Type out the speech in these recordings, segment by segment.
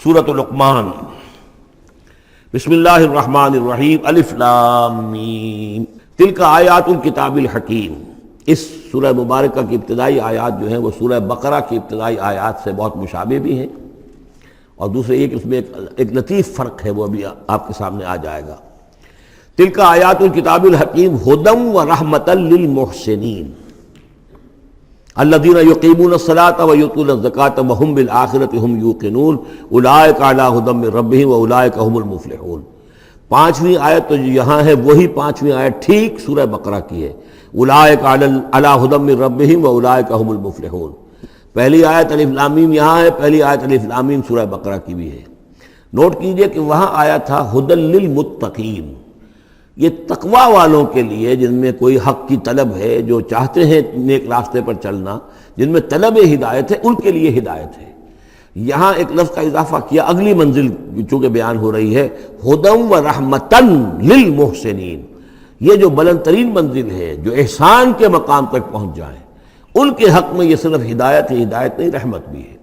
سورۃ لقمان۔ بسم اللہ الرحمن الرحیم۔ الف لام میم تلک آیات الکتاب الحکیم۔ اس سورہ مبارکہ کی ابتدائی آیات جو ہیں وہ سورہ بقرہ کی ابتدائی آیات سے بہت مشابہ بھی ہیں، اور دوسرے یہ کہ اس میں ایک لطیف فرق ہے، وہ ابھی آپ کے سامنے آ جائے گا۔ تلک آیات الکتاب الحکیم ھدی ورحمۃ للمحسنین الذین یقیمون الصلاۃ ویؤتون الزکاۃ وہم بالآخرۃ ہم یوقنون اولئک علی ھدی من ربہم واولئک هم المفلحون۔ پانچویں آیت تو یہاں ہے وہی پانچویں آیت ٹھیک سورہ بقرہ کی ہے، اولئک علی ھدی من ربہم واولئک هم المفلحون۔ پہلی آیت الف لام میم یہاں ہے، پہلی آیت الف لام میم سورہ بقرہ کی بھی ہے۔ نوٹ کیجئے کہ وہاں آیا تھا ھدی للمتقین، یہ تقوی والوں کے لیے جن میں کوئی حق کی طلب ہے، جو چاہتے ہیں نیک راستے پر چلنا، جن میں طلب ہدایت ہے، ان کے لیے ہدایت ہے۔ یہاں ایک لفظ کا اضافہ کیا، اگلی منزل چونکہ بیان ہو رہی ہے، ھدی ورحمۃ للمحسنین، یہ جو بلند ترین منزل ہے، جو احسان کے مقام تک پہنچ جائیں، ان کے حق میں یہ صرف ہدایت ہے، ہدایت نہیں رحمت بھی ہے۔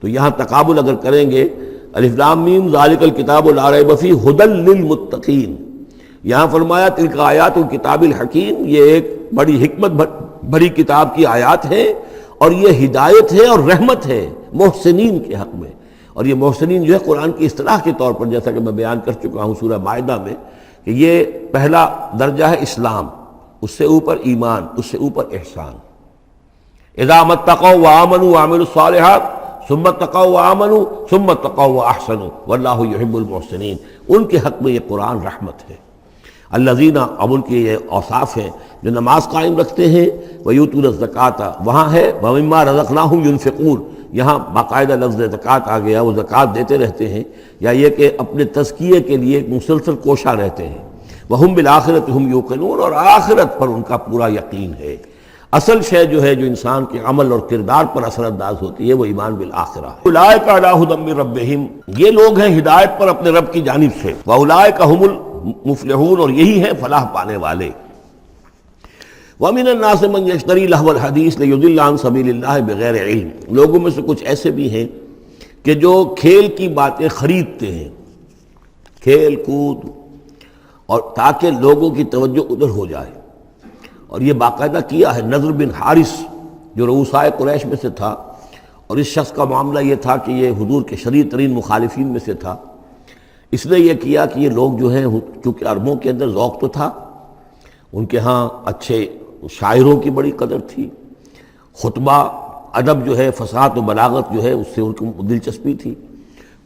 تو یہاں تقابل اگر کریں گے، الف لام میم ذالک الکتاب لا ریب فیہ ھدی للمتقین، یہاں فرمایا تلک آیات الکتاب الحکیم، یہ ایک بڑی حکمت بھری کتاب کی آیات ہیں، اور یہ ہدایت ہے اور رحمت ہے محسنین کے حق میں۔ اور یہ محسنین جو ہے قرآن کی اصطلاح کے طور پر، جیسا کہ میں بیان کر چکا ہوں سورہ مائدہ میں، کہ یہ پہلا درجہ ہے اسلام، اس سے اوپر ایمان، اس سے اوپر احسان۔ اذا اتقوا وآمنوا وعملوا الصالحات ثم اتقوا وآمنوا ثم اتقوا واحسنوا واللہ یحب المحسنین، ان کے حق میں یہ قرآن رحمت ہے۔ الذین، اب ان کے یہ اوصاف ہیں جو نماز قائم رکھتے ہیں، ویؤتون الزکاۃ، وہاں ہے ومما رزقناہم ینفقون، یہاں باقاعدہ لفظ زکوٰۃ آ گیا، وہ زکوٰۃ دیتے رہتے ہیں، یا یہ کہ اپنے تزکیے کے لیے مسلسل کوشاں رہتے ہیں۔ وہم بالآخرۃ ہم یوقنون، اور آخرت پر ان کا پورا یقین ہے۔ اصل شے جو ہے جو انسان کے عمل اور کردار پر اثر انداز ہوتی ہے، وہ ایمان بالآخرہ ہے۔ اولئک علی ھدی من ربہم، یہ لوگ ہیں ہدایت پر اپنے رب کی جانب سے، واولئک ھم المفلحون، اور یہی ہے فلاح پانے والے۔ وَمِنَ النَّاسِ مَن يَشْتَرِي لَهْوَ الْحَدِيثِ لِيُضِلَّ عَن سَبِيلِ اللَّهِ بِغَيْرِ عِلْمٍ، لوگوں میں سے کچھ ایسے بھی ہیں کہ جو کھیل کی باتیں خریدتے ہیں، کھیل کود، اور تاکہ لوگوں کی توجہ ادھر ہو جائے۔ اور یہ باقاعدہ کیا ہے نضر بن حارث، جو رؤسائے قریش میں سے تھا، اور اس شخص کا معاملہ یہ تھا کہ یہ حضور کے شدید ترین مخالفین میں سے تھا۔ اس نے یہ کیا کہ یہ لوگ جو ہیں، چونکہ عربوں کے اندر ذوق تو تھا، ان کے ہاں اچھے شاعروں کی بڑی قدر تھی، خطبہ ادب جو ہے، فصاحت و بلاغت جو ہے، اس سے ان کو دلچسپی تھی،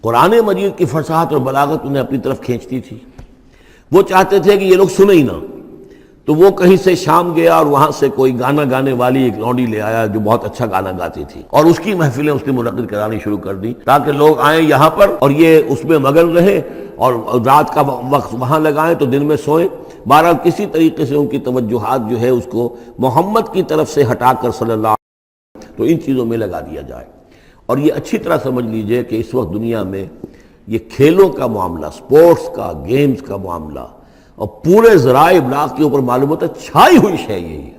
قرآن مجید کی فصاحت اور بلاغت انہیں اپنی طرف کھینچتی تھی۔ وہ چاہتے تھے کہ یہ لوگ سنیں ہی نہ، تو وہ کہیں سے شام گیا اور وہاں سے کوئی گانا گانے والی ایک لونڈی لے آیا جو بہت اچھا گانا گاتی تھی، اور اس کی محفلیں اس نے منعقد کرانی شروع کر دی، تاکہ لوگ آئیں یہاں پر اور یہ اس میں مگن رہیں، اور رات کا وقت وہاں لگائیں تو دن میں سوئیں۔ بہرحال کسی طریقے سے ان کی توجہات جو ہے اس کو محمد کی طرف سے ہٹا کر صلی اللہ علیہ وسلم تو ان چیزوں میں لگا دیا جائے۔ اور یہ اچھی طرح سمجھ لیجئے کہ اس وقت دنیا میں یہ کھیلوں کا معاملہ، سپورٹس کا، گیمز کا معاملہ، اور پورے ذرائع ابلاغ کے اوپر معلوم ہوتا ہے چھائی ہوئی شے یہی ہے۔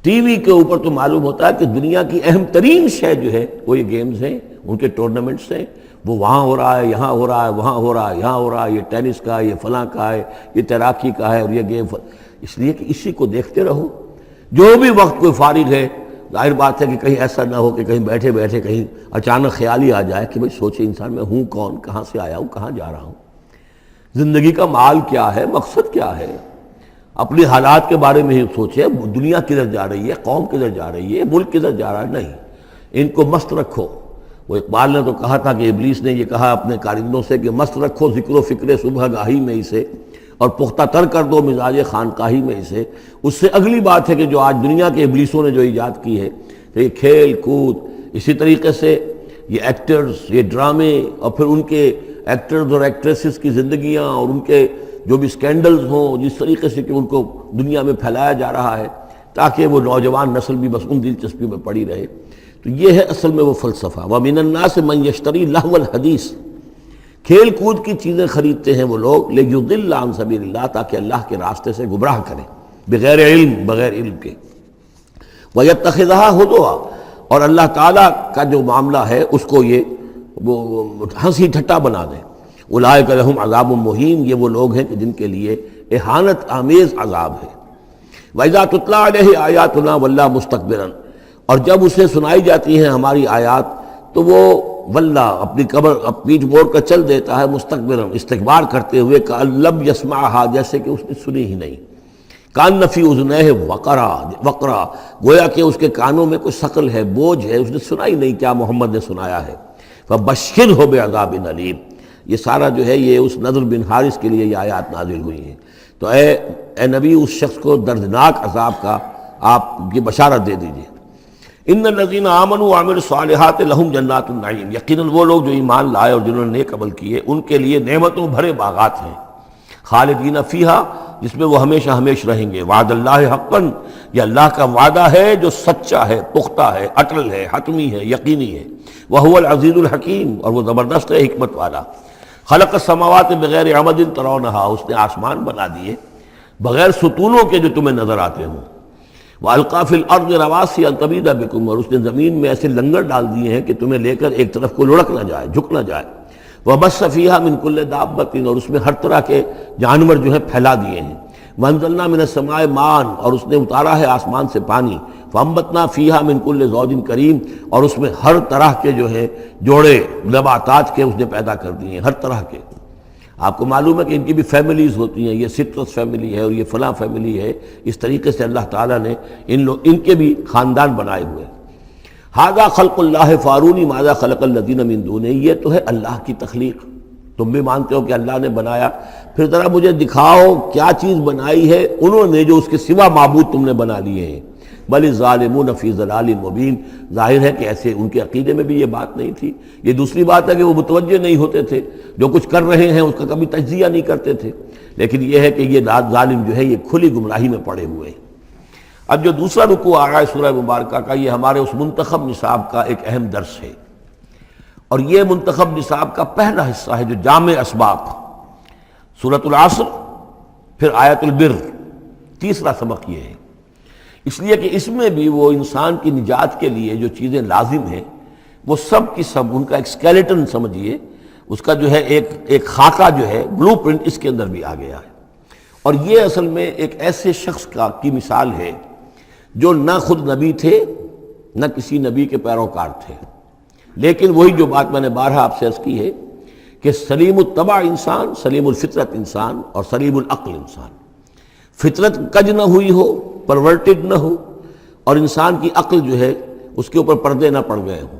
ٹی وی کے اوپر تو معلوم ہوتا ہے کہ دنیا کی اہم ترین شے جو ہے وہ یہ گیمز ہیں، ان کے ٹورنامنٹس ہیں، وہ وہاں ہو رہا ہے، یہاں ہو رہا ہے، وہاں ہو رہا ہے، یہاں ہو رہا ہے، یہ ٹینس کا ہے، یہ فلاں کا ہے، یہ تیراکی کا ہے، اور یہ گیم، اس لیے کہ اسی کو دیکھتے رہو۔ جو بھی وقت کوئی فارغ ہے، ظاہر بات ہے کہ کہیں ایسا نہ ہو کہ کہیں بیٹھے بیٹھے کہیں اچانک خیال ہی آ جائے کہ بھئی سوچے انسان میں ہوں کون، کہاں سے آیا ہوں، کہاں جا رہا ہوں، زندگی کا مال کیا ہے، مقصد کیا ہے، اپنی حالات کے بارے میں ہی سوچے، دنیا کدھر جا رہی ہے، قوم کدھر جا رہی ہے، ملک کدھر جا رہا ہے، نہیں، ان کو مست رکھو۔ وہ اقبال نے تو کہا تھا کہ ابلیس نے یہ کہا اپنے کارندوں سے کہ مست رکھو ذکر و فکر صبح گاہی میں اسے، اور پختہ تر کر دو مزاج خانقاہی میں اسے۔ اس سے اگلی بات ہے کہ جو آج دنیا کے ابلیسوں نے جو ایجاد کی ہے کہ یہ کھیل کود، اسی طریقے سے یہ ایکٹرز، یہ ڈرامے، اور پھر ان کے ایکٹرز اور ایکٹریسز کی زندگیاں، اور ان کے جو بھی سکینڈلز ہوں، جس طریقے سے کہ ان کو دنیا میں پھیلایا جا رہا ہے تاکہ وہ نوجوان نسل بھی بس ان دلچسپی میں پڑی رہے۔ تو یہ ہے اصل میں وہ فلسفہ۔ وَمِنَ النَّاسِ مَن يَشْتَرِي لَهْوَ الْحَدِيثِ، کھیل کود کی چیزیں خریدتے ہیں وہ لوگ، لِيُضِلَّ عَن سَبِيلِ اللَّهِ، تاکہ اللہ کے راستے سے گمراہ کریں، بغیر علم، بغیر علم کے۔ وَيَتَّخِذَهَا هُزُوًا، اور اللہ تعالیٰ کا جو معاملہ ہے اس کو یہ وہ ہنسی ٹھٹا بنا دیں۔ اولئک لہم عذاب مہین، یہ وہ لوگ ہیں کہ جن کے لیے اہانت آمیز عذاب ہے۔ وَإِذَا تُتْلَىٰ عَلَيْهِ آيَاتُنَا وَلَّىٰ مُسْتَكْبِرًا، اور جب اسے سنائی جاتی ہیں ہماری آیات تو وہ ولّا اپنی پیٹھ موڑ کر چل دیتا ہے، مستکبرن استکبار کرتے ہوئے، کأن لم یسمعها، جیسے کہ اس نے سنی ہی نہیں، کان فی اذنیہ وقرا، گویا کہ اس کے کانوں میں کوئی ثقل ہے، بوجھ ہے، اس نے سنا ہی نہیں کیا محمد نے سنایا ہے۔ فبشرہ بعذاب علیم، یہ سارا جو ہے یہ اس نضر بن حارث کے لیے یہ آیات نازل ہوئی ہیں۔ تو اے نبی اس شخص کو دردناک عذاب کا آپ کی بشارت دے دیجئے۔ ان الذین آمنوا وعملوا الصالحات لہم جنات النعیم، یقیناً وہ لوگ جو ایمان لائے اور جنہوں نے نیک عمل کیے ان کے لیے نعمتوں بھرے باغات ہیں، خالدین فیہا، جس میں وہ ہمیشہ ہمیش رہیں گے۔ وعد اللہ حقا، یہ اللہ کا وعدہ ہے جو سچا ہے، پختہ ہے، اٹل ہے، حتمی ہے، یقینی ہے۔ وہو العزیز الحکیم، اور وہ زبردست ہے، حکمت والا۔ خلق السماوات بغیر عمد ترونہا، اس نے آسمان بنا دیے بغیر ستونوں کے جو تمہیں نظر آتے ہوں۔ وَأَلْقَىٰ فِي الْأَرْضِ رَوَاسِيَ أَن تَمِيدَ بِكُمْ، اور اس نے زمین میں ایسے لنگر ڈال دیے ہیں کہ تمہیں لے کر ایک طرف کو لڑک نہ جائے، جھک نہ جائے۔ وَبَثَّ فِيهَا مِن كُلِّ دَابَّةٍ، اور اس میں ہر طرح کے جانور جو ہیں پھیلا دیے ہیں۔ وَأَنزَلْنَا مِنَ السَّمَاءِ مَاءً، اور اس نے اتارا ہے آسمان سے پانی۔ فَأَنبَتْنَا فِيهَا مِن كُلِّ زَوْجٍ كَرِيمٍ، اور اس میں ہر طرح کے جو ہے جوڑے نباتات کے اس نے پیدا کر دیے ہیں، ہر طرح کے۔ آپ کو معلوم ہے کہ ان کی بھی فیملیز ہوتی ہیں، یہ سٹرس فیملی ہے اور یہ فلاں فیملی ہے، اس طریقے سے اللہ تعالیٰ نے ان کے بھی خاندان بنائے ہوئے۔ ھذا خلق اللہ فارونی ماذا خلق الذین من دونہ، یہ تو ہے اللہ کی تخلیق، تم بھی مانتے ہو کہ اللہ نے بنایا، پھر ذرا مجھے دکھاؤ کیا چیز بنائی ہے انہوں نے جو اس کے سوا معبود تم نے بنا لیے ہیں۔ بل الظالمون فی ضلال مبین، ظاہر ہے کہ ایسے ان کے عقیدے میں بھی یہ بات نہیں تھی۔ یہ دوسری بات ہے کہ وہ متوجہ نہیں ہوتے تھے، جو کچھ کر رہے ہیں اس کا کبھی تجزیہ نہیں کرتے تھے، لیکن یہ ہے کہ یہ ظالم جو ہے یہ کھلی گمراہی میں پڑے ہوئے ہیں۔ اب جو دوسرا رکوع آ رہا ہے سورہ مبارکہ کا، یہ ہمارے اس منتخب نصاب کا ایک اہم درس ہے، اور یہ منتخب نصاب کا پہلا حصہ ہے جو جامع اسباق، سورۃ العصر، پھر آیت البر، تیسرا سبق یہ ہے، اس لیے کہ اس میں بھی وہ انسان کی نجات کے لیے جو چیزیں لازم ہیں وہ سب کی سب ان کا ایک اسکیلیٹن سمجھیے، اس کا جو ہے ایک خاکہ جو ہے، بلو پرنٹ اس کے اندر بھی آ گیا ہے۔ اور یہ اصل میں ایک ایسے شخص کی مثال ہے جو نہ خود نبی تھے نہ کسی نبی کے پیروکار تھے، لیکن وہی جو بات میں نے بارہا آپ سے عرض کی ہے کہ سلیم الطبع انسان، سلیم الفطرت انسان، اور سلیم العقل انسان، فطرت کج نہ ہوئی ہو، پرورٹڈ نہ ہو، اور انسان کی عقل جو ہے اس کے اوپر پردے نہ پڑ گئے ہوں،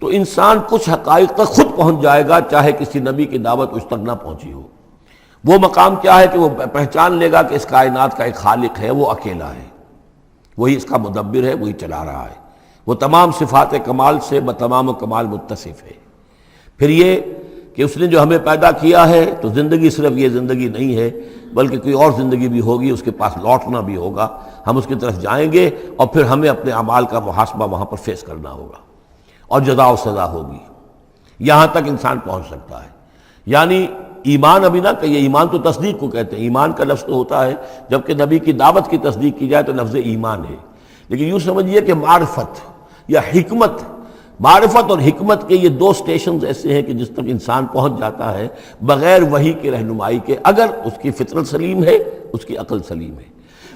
تو انسان کچھ حقائق تک خود پہنچ جائے گا چاہے کسی نبی کی دعوت اس تک نہ پہنچی ہو۔ وہ مقام کیا ہے کہ وہ پہچان لے گا کہ اس کائنات کا ایک خالق ہے، وہ اکیلا ہے، وہی اس کا مدبر ہے، وہی چلا رہا ہے، وہ تمام صفات کمال سے بتمام کمال متصف ہے۔ پھر یہ کہ اس نے جو ہمیں پیدا کیا ہے تو زندگی صرف یہ زندگی نہیں ہے بلکہ کوئی اور زندگی بھی ہوگی، اس کے پاس لوٹنا بھی ہوگا، ہم اس کی طرف جائیں گے اور پھر ہمیں اپنے اعمال کا محاسبہ وہاں پر فیس کرنا ہوگا اور جزا و سزا ہوگی۔ یہاں تک انسان پہنچ سکتا ہے، یعنی ایمان ابھی نہ کہیے، ایمان تو تصدیق کو کہتے ہیں، ایمان کا لفظ تو ہوتا ہے جبکہ نبی کی دعوت کی تصدیق کی جائے تو لفظ ایمان ہے، لیکن یوں سمجھیے کہ معرفت یا حکمت، معرفت اور حکمت کے یہ دو سٹیشنز ایسے ہیں کہ جس تک انسان پہنچ جاتا ہے بغیر وحی کے رہنمائی کے، اگر اس کی فطرت سلیم ہے، اس کی عقل سلیم ہے۔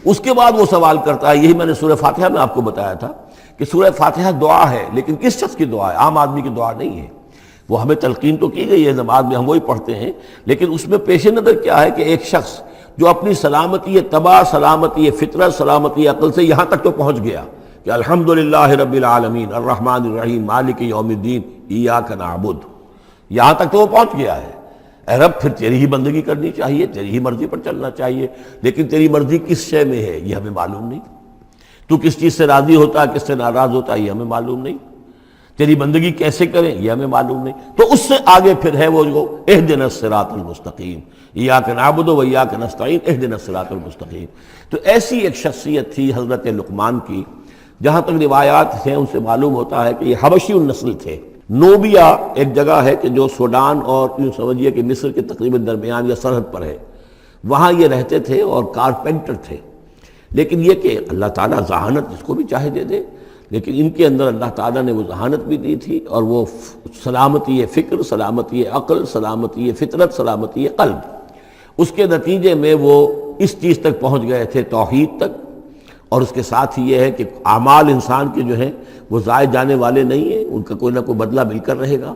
اس کے بعد وہ سوال کرتا ہے، یہی میں نے سورہ فاتحہ میں آپ کو بتایا تھا کہ سورہ فاتحہ دعا ہے، لیکن کس شخص کی دعا ہے؟ عام آدمی کی دعا نہیں ہے، وہ ہمیں تلقین تو کی گئی ہے، نماز میں ہم وہی پڑھتے ہیں، لیکن اس میں پیش نظر کیا ہے کہ ایک شخص جو اپنی سلامتی طبع، سلامتی فطرت، سلامتی عقل سے یہاں تک تو پہنچ گیا کہ الحمدللہ رب العالمین الرحمن الرحیم مالک یوم الدین ایاک نعبد، یہاں تک تو وہ پہنچ گیا ہے۔ اے رب پھر تیری ہی بندگی کرنی چاہیے، تیری ہی مرضی پر چلنا چاہیے، لیکن تیری مرضی کس شے میں ہے یہ ہمیں معلوم نہیں، تو کس چیز سے راضی ہوتا ہے، کس سے ناراض ہوتا ہے یہ ہمیں معلوم نہیں، تیری بندگی کیسے کریں یہ ہمیں معلوم نہیں۔ تو اس سے آگے پھر ہے وہ جو اہدنا الصراط المستقیم، ایاک نعبد و ایاک نستعین اہدنا الصراط المستقیم۔ تو ایسی ایک شخصیت تھی حضرت لقمان کی، جہاں تک روایات ہیں ان سے معلوم ہوتا ہے کہ یہ حبشی النسل تھے۔ نوبیا ایک جگہ ہے کہ جو سوڈان اور یوں سمجھیے کہ مصر کے تقریباً درمیان یا سرحد پر ہے، وہاں یہ رہتے تھے اور کارپینٹر تھے، لیکن یہ کہ اللہ تعالیٰ ذہانت جس کو بھی چاہے دے دے، لیکن ان کے اندر اللہ تعالیٰ نے وہ ذہانت بھی دی تھی، اور وہ سلامتی فکر، سلامتی عقل، سلامتی فطرت، سلامتی قلب، اس کے نتیجے میں وہ اس چیز تک پہنچ گئے تھے، توحید تک۔ اور اس کے ساتھ ہی یہ ہے کہ اعمال انسان کے جو ہیں وہ ضائع جانے والے نہیں ہیں، ان کا کوئی نہ کوئی بدلہ مل کر رہے گا۔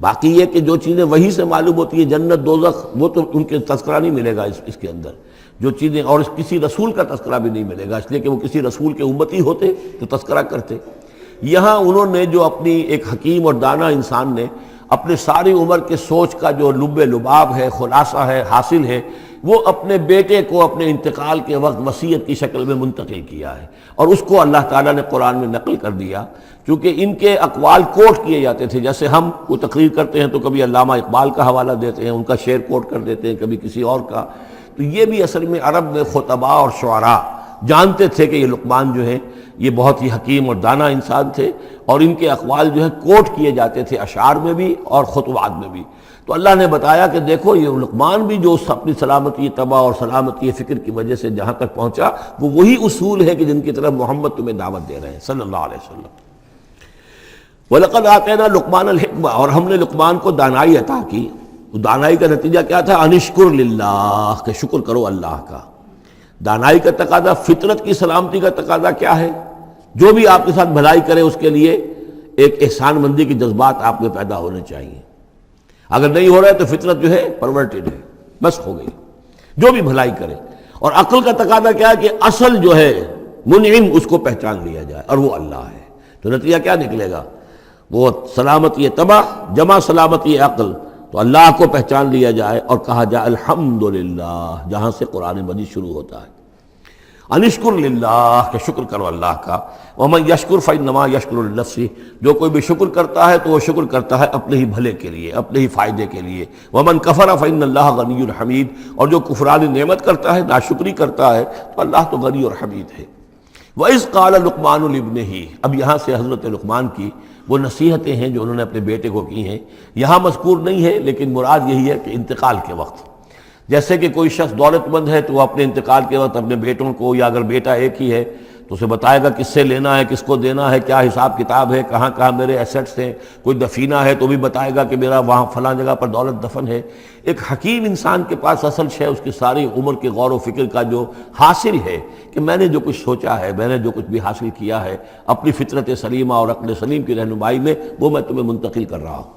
باقی یہ کہ جو چیزیں وہی سے معلوم ہوتی ہیں، جنت دوزخ، وہ تو ان کے تذکرہ نہیں ملے گا اس کے اندر، جو چیزیں، اور کسی رسول کا تذکرہ بھی نہیں ملے گا، اس لیے کہ وہ کسی رسول کے امتی ہوتے تو تذکرہ کرتے۔ یہاں انہوں نے جو اپنی ایک حکیم اور دانا انسان نے اپنے ساری عمر کے سوچ کا جو لب لباب ہے، خلاصہ ہے، حاصل ہے، وہ اپنے بیٹے کو اپنے انتقال کے وقت وصیت کی شکل میں منتقل کیا ہے، اور اس کو اللہ تعالیٰ نے قرآن میں نقل کر دیا، کیونکہ ان کے اقوال کوٹ کیے جاتے تھے۔ جیسے ہم وہ تقریر کرتے ہیں تو کبھی علامہ اقبال کا حوالہ دیتے ہیں، ان کا شعر کوٹ کر دیتے ہیں، کبھی کسی اور کا، تو یہ بھی اصل میں عرب میں خطباء اور شعراء جانتے تھے کہ یہ لقمان جو ہیں یہ بہت ہی حکیم اور دانا انسان تھے، اور ان کے اقوال جو ہے کوٹ کیے جاتے تھے اشعار میں بھی اور خطبات میں بھی۔ تو اللہ نے بتایا کہ دیکھو یہ لقمان بھی جو اپنی سلامتی طبع اور سلامتی فکر کی وجہ سے جہاں تک پہنچا، وہ وہی اصول ہے کہ جن کی طرف محمد تمہیں دعوت دے رہے ہیں صلی اللہ علیہ وسلم۔ وَلَقَدْ آتَيْنَا لُقْمَانَ الْحِكْمَةَ، اور ہم نے لقمان کو دانائی عطا کی۔ دانائی کا نتیجہ کیا تھا؟ انشکر للہ، کہ شکر کرو اللہ کا۔ دانائی کا تقاضا، فطرت کی سلامتی کا تقاضا کیا ہے؟ جو بھی آپ کے ساتھ بھلائی کرے اس کے لیے ایک احسان مندی کے جذبات آپ میں پیدا ہونے چاہیے۔ اگر نہیں ہو رہا ہے تو فطرت جو ہے پرورٹڈ ہے، بس ہو گئی، جو بھی بھلائی کرے۔ اور عقل کا تقاضا کیا ہے کہ اصل جو ہے منعم اس کو پہچان لیا جائے، اور وہ اللہ ہے۔ تو نتیجہ کیا نکلے گا؟ وہ سلامتی طبع جمع سلامتی عقل، تو اللہ کو پہچان لیا جائے اور کہا جائے الحمدللہ، جہاں سے قرآن مجید شروع ہوتا ہے۔ انشکر للہ، کہ شکر کرو اللہ کا۔ ومن یشکر فانما یشکر لنفسہ، جو کوئی بھی شکر کرتا ہے تو وہ شکر کرتا ہے اپنے ہی بھلے کے لیے، اپنے ہی فائدے کے لیے۔ ومن کفر فان اللہ غنی حمید، اور جو کفران نعمت کرتا ہے، ناشکری کرتا ہے، تو اللہ تو غنی اور حمید ہے۔ وَإِذْ قَالَ لُقْمَانُ لِابْنِهِ، اب یہاں سے حضرت لقمان کی وہ نصیحتیں ہیں جو انہوں نے اپنے بیٹے کو کی ہیں، یہاں مذکور نہیں ہے، لیکن مراد یہی ہے کہ انتقال کے وقت، جیسے کہ کوئی شخص دولت مند ہے تو وہ اپنے انتقال کے وقت اپنے بیٹوں کو، یا اگر بیٹا ایک ہی ہے تو اسے بتائے گا کس سے لینا ہے، کس کو دینا ہے، کیا حساب کتاب ہے، کہاں کہاں میرے ایسٹس ہیں۔ کوئی دفینہ ہے تو بھی بتائے گا کہ میرا وہاں فلاں جگہ پر دولت دفن ہے۔ ایک حکیم انسان کے پاس اصل شے اس کی ساری عمر کے غور و فکر کا جو حاصل ہے، کہ میں نے جو کچھ سوچا ہے، میں نے جو کچھ بھی حاصل کیا ہے اپنی فطرت سلیمہ اور عقل سلیم کی رہنمائی میں، وہ میں تمہیں منتقل کر رہا ہوں۔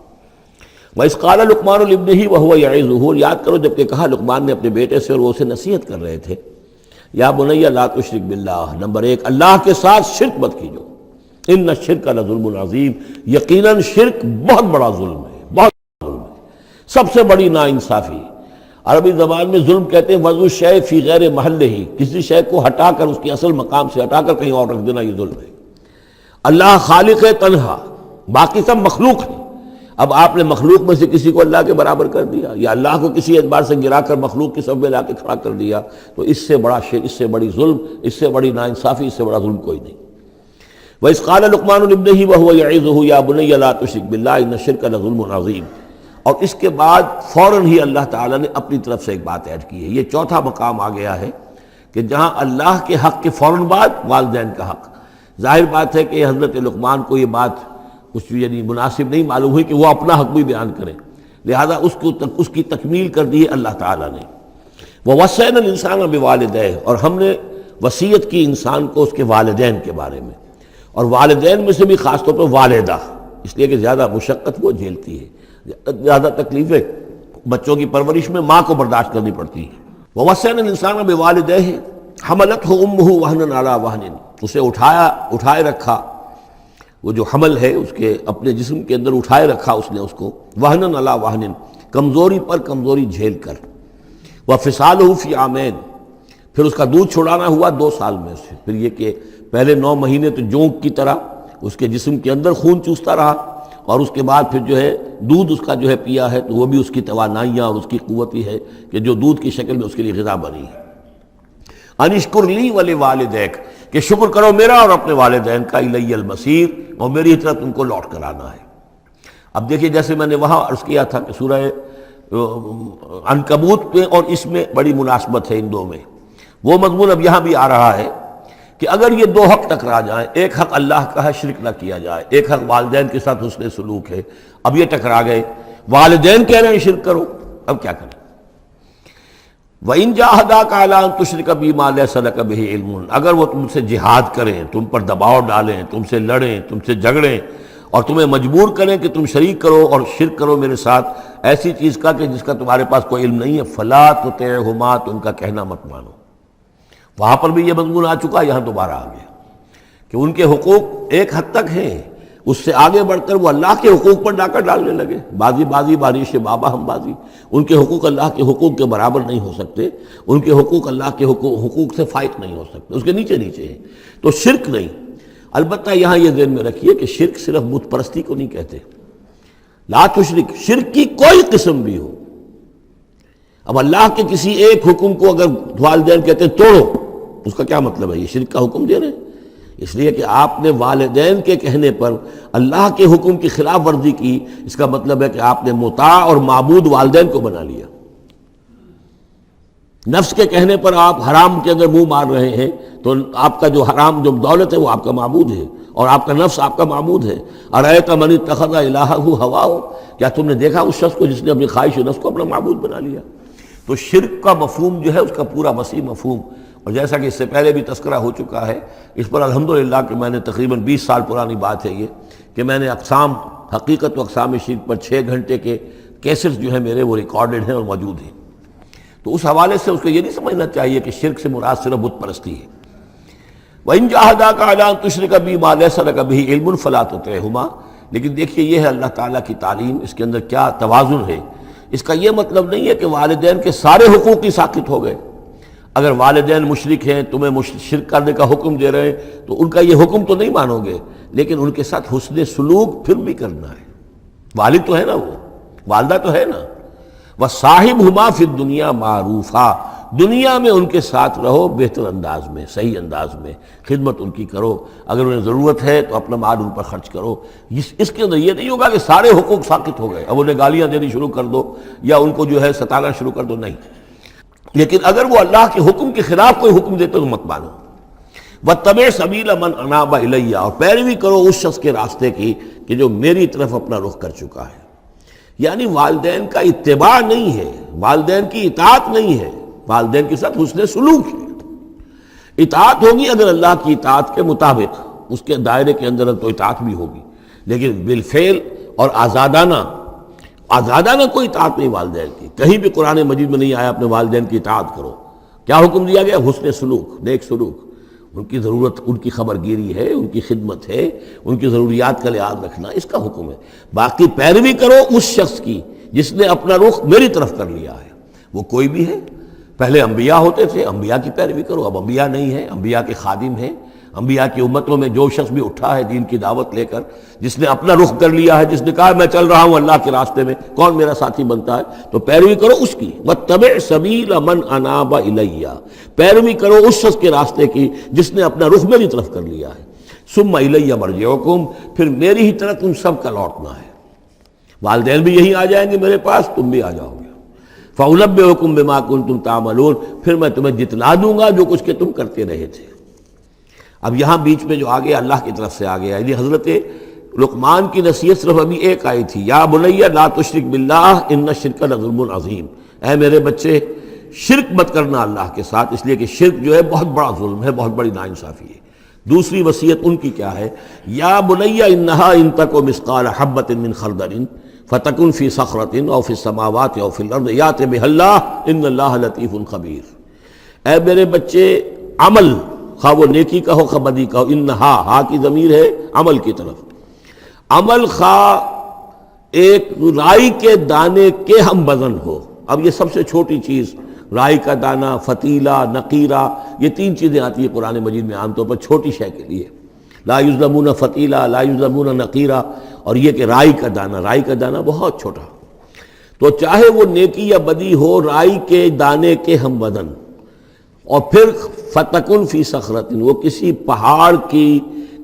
وَإِذْ قَالَ لُقْمَانُ لِابْنِهِ وَهُوَ يَعِظُهُ، یاد کرو جب کہ کہا لقمان نے اپنے بیٹے سے اور وہ اسے نصیحت کر رہے تھے، یا بنی لا تشرک باللہ، نمبر ایک، اللہ کے ساتھ شرک مت کیجو، ان الشرک لظلم عظیم، یقیناً شرک بہت بڑا ظلم ہے، بہت بڑا ظلم ہے، سب سے بڑی ناانصافی۔ عربی زبان میں ظلم کہتے ہیں وضع الشیء فی غیر محلہ، کسی شے کو ہٹا کر اس کی اصل مقام سے ہٹا کر کہیں اور رکھ دینا، یہ ظلم ہے۔ اللہ خالق ہے تنہا، باقی سب مخلوق ہیں، اب آپ نے مخلوق میں سے کسی کو اللہ کے برابر کر دیا، یا اللہ کو کسی اعتبار سے گرا کر مخلوق کی صف میں لا کے کھڑا کر دیا، تو اس سے بڑا شرک، اس سے بڑی ظلم، اس سے بڑی ناانصافی، اس سے بڑا ظلم کوئی نہیں۔ وَإِذْ قَالَ لُقْمَانُ لِابْنِهِ وَهُوَ يَعِظُهُ يَا بُنَيَّ لَا تُشْرِكْ بِاللَّهِ إِنَّ الشِّرْكَ لَظُلْمٌ عَظِيمٌ، اور اس کے بعد فوراً ہی اللہ تعالیٰ نے اپنی طرف سے ایک بات ایڈ کی ہے۔ یہ چوتھا مقام آ گیا ہے کہ جہاں اللہ کے حق کے فوراً بعد والدین کا حق۔ ظاہر بات ہے کہ حضرت لقمان کو یہ بات کچھ یعنی مناسب نہیں معلوم ہوئی کہ وہ اپنا حق بھی بیان کریں، لہذا اس کی تکمیل کر دی ہے اللہ تعالیٰ نے۔ وَوَصَّيْنَا الْإِنسَانَ بِوَالِدَيْهِ، اور ہم نے وصیت کی انسان کو اس کے والدین کے بارے میں، اور والدین میں سے بھی خاص طور پر والدہ، اس لیے کہ زیادہ مشقت وہ جھیلتی ہے، زیادہ تکلیفیں بچوں کی پرورش میں ماں کو برداشت کرنی پڑتی ہیں۔ وَوَصَّيْنَا الْإِنسَانَ بِوَالِدَيْهِ حَمَلَتْهُ أُمُّهُ وَهْنًا عَلَى وَهْنٍ، اسے اٹھائے رکھا، وہ جو حمل ہے اس کے اپنے جسم کے اندر اٹھائے رکھا اس نے اس کو، وَهْنًا عَلَى وَهْنٍ، کمزوری پر کمزوری جھیل کر، وَفِصَالُهُ فِي عَامَيْنِ، پھر اس کا دودھ چھڑانا ہوا 2 سال میں سے۔ پھر یہ کہ پہلے 9 مہینے تو جونک کی طرح اس کے جسم کے اندر خون چوستا رہا، اور اس کے بعد پھر جو ہے دودھ اس کا جو ہے پیا ہے، تو وہ بھی اس کی توانائیاں اور اس کی قوت ہی ہے کہ جو دودھ کی شکل میں اس کے لیے غذا بنی ہے۔ انشکر لی ولوالدیک، کہ شکر کرو میرا اور اپنے والدین کا، الی المصیر، اور میری طرف تم کو لوٹ کر آنا ہے۔ اب دیکھیے جیسے میں نے وہاں عرض کیا تھا کہ سورہ عنکبوت میں اور اس میں بڑی مناسبت ہے ان دو میں، وہ مضمون اب یہاں بھی آ رہا ہے کہ اگر یہ دو حق ٹکرا جائیں، ایک حق اللہ کا ہے شرک نہ کیا جائے، ایک حق والدین کے ساتھ حسن سلوک ہے، اب یہ ٹکرا گئے، والدین کہہ رہے ہیں شرک کرو، اب کیا کریں؟ وَإِن جَاهَدَاكَ عَلَىٰ أَن تُشْرِكَ بِي مَا لَيْسَ لَكَ بِهِ عِلْمٌ، اگر وہ تم سے جہاد کریں، تم پر دباؤ ڈالیں، تم سے لڑیں، تم سے جھگڑیں اور تمہیں مجبور کریں کہ تم شریک کرو اور شرک کرو میرے ساتھ ایسی چیز کا کہ جس کا تمہارے پاس کوئی علم نہیں ہے، فَلَا تُطِعْهُمَا، تو ان کا کہنا مت مانو۔ وہاں پر بھی یہ مضمون آ چکا، یہاں دوبارہ آ گیا کہ ان کے حقوق ایک حد تک ہیں، اس سے آگے بڑھ کر وہ اللہ کے حقوق پر ڈاکہ ڈالنے لگے، بازی بازی بارش بابا ہم بازی، ان کے حقوق اللہ کے حقوق کے برابر نہیں ہو سکتے، ان کے حقوق اللہ کے حقوق سے فائق نہیں ہو سکتے، اس کے نیچے نیچے ہیں، تو شرک نہیں۔ البتہ یہاں یہ ذہن میں رکھیے کہ شرک صرف بت پرستی کو نہیں کہتے، لا تشرک، شرک کی کوئی قسم بھی ہو۔ اب اللہ کے کسی ایک حکم کو اگر والدین کہتے ہیں توڑو، اس کا کیا مطلب ہے؟ یہ شرک کا حکم دے رہے ہیں، اس لیے کہ آپ نے والدین کے کہنے پر اللہ کے حکم کی خلاف ورزی کی، اس کا مطلب ہے کہ آپ نے مطاع اور معبود والدین کو بنا لیا۔ نفس کے کہنے پر آپ حرام کے اندر منہ مار رہے ہیں تو آپ کا جو حرام جو دولت ہے وہ آپ کا معبود ہے، اور آپ کا نفس آپ کا معبود ہے۔ ارأیت من اتخذ الہہ ہواہ، کیا تم نے دیکھا اس شخص کو جس نے اپنی خواہش نفس کو اپنا معبود بنا لیا؟ تو شرک کا مفہوم جو ہے اس کا پورا وسیع مفہوم، اور جیسا کہ اس سے پہلے بھی تذکرہ ہو چکا ہے، اس پر الحمدللہ کہ میں نے تقریباً 20 سال پرانی بات ہے یہ، کہ میں نے اقسام حقیقت و اقسام شرک پر 6 گھنٹے کے کیسٹس جو ہیں میرے وہ ریکارڈڈ ہیں اور موجود ہیں۔ تو اس حوالے سے اس کو یہ نہیں سمجھنا چاہیے کہ شرک سے مراد صرف بت پرستی ہے۔ وَإِن جَاهَدَاكَ عَلَىٰ أَن تُشْرِكَ بِي مَا لَيْسَ لَكَ بِهِ عِلْمٌ فَلَا تُطِعْهُمَا، لیکن دیکھیے یہ ہے اللہ تعالیٰ کی تعلیم، اس کے اندر کیا توازن ہے۔ اس کا یہ مطلب نہیں ہے کہ والدین کے سارے حقوق ہی ساقط ہو گئے۔ اگر والدین مشرک ہیں، تمہیں شرک کرنے کا حکم دے رہے ہیں تو ان کا یہ حکم تو نہیں مانو گے، لیکن ان کے ساتھ حسن سلوک پھر بھی کرنا ہے۔ والد تو ہے نا، وہ والدہ تو ہے نا، وَصَاحِبْهُمَا فِي الدُّنْيَا مَعْرُوفًا، دنیا میں ان کے ساتھ رہو بہتر انداز میں، صحیح انداز میں خدمت ان کی کرو، اگر انہیں ضرورت ہے تو اپنا مال ان پر خرچ کرو۔ اس کے اندر یہ نہیں ہوگا کہ سارے حقوق ساقط ہو گئے، اب انہیں گالیاں دینی شروع کر دو یا ان کو جو ہے ستانا شروع کر دو، نہیں۔ لیکن اگر وہ اللہ کے حکم کے خلاف کوئی حکم دیتے تو مت مانو۔ وَاتَّبِعْ سَبِيلَ مَنْ أَنَابَ إِلَيَّ، اور پیروی کرو اس شخص کے راستے کی کہ جو میری طرف اپنا رخ کر چکا ہے۔ یعنی والدین کا اتباع نہیں ہے، والدین کی اطاعت نہیں ہے، والدین کے ساتھ حسن سلوک ہے۔ اطاعت ہوگی اگر اللہ کی اطاعت کے مطابق، اس کے دائرے کے اندر تو اطاعت بھی ہوگی، لیکن بالفعل اور آزادانہ کوئی اطاعت نہیں والدین کی۔ کہیں بھی قرآن مجید میں نہیں آیا اپنے والدین کی اطاعت کرو۔ کیا حکم دیا گیا؟ حسن سلوک، نیک سلوک، ان کی ضرورت، ان کی خبر گیری ہے، ان کی خدمت ہے، ان کی ضروریات کا لحاظ رکھنا، اس کا حکم ہے۔ باقی پیروی کرو اس شخص کی جس نے اپنا رخ میری طرف کر لیا ہے، وہ کوئی بھی ہے۔ پہلے انبیاء ہوتے تھے، انبیاء کی پیروی کرو، اب انبیاء نہیں ہیں، انبیاء کے خادم ہیں۔ انبیاء کی امتوں میں جو شخص بھی اٹھا ہے دین کی دعوت لے کر، جس نے اپنا رخ کر لیا ہے، جس نے کہا میں چل رہا ہوں اللہ کے راستے میں، کون میرا ساتھی بنتا ہے، تو پیروی کرو اس کی۔ وَاتَّبِعْ سَبِيلَ مَنْ أَنَابَ إِلَيَّ، پیروی کرو اس شخص کے راستے کی جس نے اپنا رخ میری طرف کر لیا ہے۔ ثُمَّ إِلَيَّ مَرْجِعُكُمْ، پھر میری ہی طرف تم سب کا لوٹنا ہے۔ والدین بھی یہی آ جائیں گے میرے پاس، تم بھی آ جاؤ گے۔ فَأُنَبِّئُكُم بِمَا كُنتُمْ تَعْمَلُونَ، پھر میں تمہیں جتلا دوں گا جو کچھ کہ تم کرتے رہے تھے۔ اب یہاں بیچ میں جو آگے اللہ کی طرف سے آگے یعنی حضرت لقمان کی نصیحت صرف ابھی ایک آئی تھی، یا بنی لا تشرک باللہ ان الشرک لظلم عظیم، اے میرے بچے شرک مت کرنا اللہ کے ساتھ، اس لیے کہ شرک جو ہے بہت بڑا ظلم ہے، بہت بڑی ناانصافی ہے۔ دوسری وصیت ان کی کیا ہے؟ یا بنی انہا ان تک مثقال حبۃ من خردل فتکن فی صخرۃ او فی السماوات او فی الارض یأت بہ اللہ ان اللہ لطیف خبیر، اے میرے بچے عمل، خواہ وہ نیکی کا ہو خواہ بدی کا ہو، انہا، ہا کی ضمیر ہے عمل کی طرف، عمل خواہ ایک رائی کے دانے کے ہم وزن ہو۔ اب یہ سب سے چھوٹی چیز، رائی کا دانہ، فتیلہ، نقیرہ، یہ 3 چیزیں آتی ہیں قرآن مجید میں عام طور پر چھوٹی شے کے لیے، لا یظلمون فتیلہ، لا یظلمون نقیرہ، اور یہ کہ رائی کا دانہ، رائی کا دانہ بہت چھوٹا، تو چاہے وہ نیکی یا بدی ہو رائی کے دانے کے ہم وزن۔ اور پھر فتکن فی صخرۃ، وہ کسی پہاڑ کی،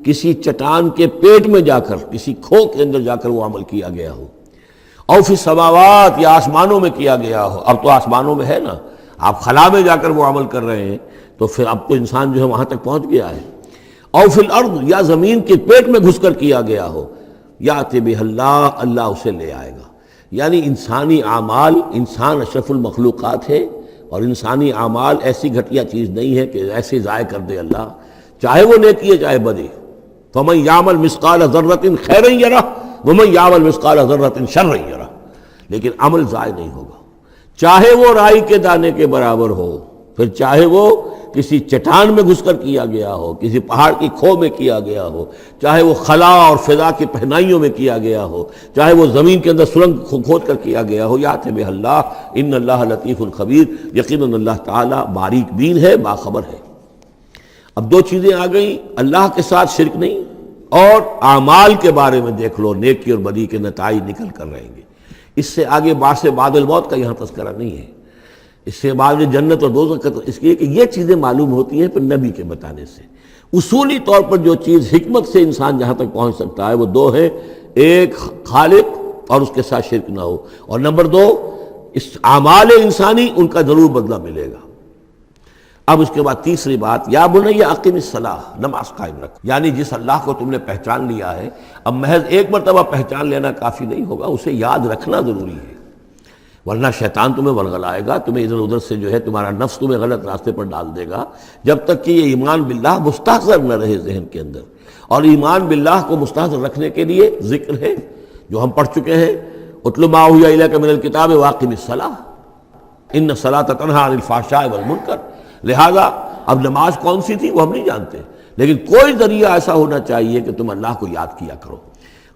کسی چٹان کے پیٹ میں جا کر، کسی کھو کے اندر جا کر وہ عمل کیا گیا ہو، او فی السماوات، یا آسمانوں میں کیا گیا ہو۔ اب تو آسمانوں میں ہے نا، آپ خلا میں جا کر وہ عمل کر رہے ہیں تو پھر اب تو انسان جو ہے وہاں تک پہنچ گیا ہے۔ او فی الارض، یا زمین کے پیٹ میں گھس کر کیا گیا ہو، یأتی بہ اللہ، اللہ اسے لے آئے گا۔ یعنی انسانی اعمال، انسان اشرف المخلوقات ہے، اور انسانی اعمال ایسی گھٹیا چیز نہیں ہے کہ ایسے ضائع کر دے اللہ، چاہے وہ نیکی ہے چاہے بدی۔ فمن یعمل مثقال ذرۃ خیرا یرہ ومن یعمل مثقال ذرۃ شرا یرہ، لیکن عمل ضائع نہیں ہوگا، چاہے وہ رائی کے دانے کے برابر ہو، پھر چاہے وہ کسی چٹان میں گھس کر کیا گیا ہو، کسی پہاڑ کی کھو میں کیا گیا ہو، چاہے وہ خلا اور فضا کی پہنائیوں میں کیا گیا ہو، چاہے وہ زمین کے اندر سرنگ کھود کر کیا گیا ہو، یأتی بہ اللہ ان اللہ لطیف خبیر، یقیناً اللہ تعالیٰ باریک بین ہے، باخبر ہے۔ اب دو چیزیں آ گئیں، اللہ کے ساتھ شرک نہیں، اور اعمال کے بارے میں دیکھ لو، نیکی اور بدی کے نتائج نکل کر رہیں گے۔ اس سے آگے بعث بعد الموت کا یہاں تذکرہ نہیں ہے، اس سے بعد جنت اور دوزخ کا، اس لیے کہ یہ چیزیں معلوم ہوتی ہیں پھر نبی کے بتانے سے۔ اصولی طور پر جو چیز حکمت سے انسان جہاں تک پہنچ سکتا ہے وہ دو ہے، ایک خالق اور اس کے ساتھ شرک نہ ہو، اور نمبر دو اس اعمال انسانی ان کا ضرور بدلہ ملے گا۔ اب اس کے بعد تیسری بات، یا بنی اقم الصلاۃ، نماز قائم رکھ، یعنی جس اللہ کو تم نے پہچان لیا ہے، اب محض ایک مرتبہ پہچان لینا کافی نہیں ہوگا، اسے یاد رکھنا ضروری ہے، ورنہ شیطان تمہیں ورغلائے گا، تمہیں ادھر ادھر سے جو ہے تمہارا نفس تمہیں غلط راستے پر ڈال دے گا، جب تک کہ یہ ایمان باللہ مستحضر نہ رہے ذہن کے اندر۔ اور ایمان باللہ کو مستحضر رکھنے کے لیے ذکر ہے جو ہم پڑھ چکے ہیں، اتل ما اوحی الیک من الکتاب واقم الصلاۃ ان الصلاۃ تنہی عن الفحشاء والمنکر۔ لہذا اب نماز کون سی تھی وہ ہم نہیں جانتے، لیکن کوئی ذریعہ ایسا ہونا چاہیے کہ تم اللہ کو یاد کیا کرو۔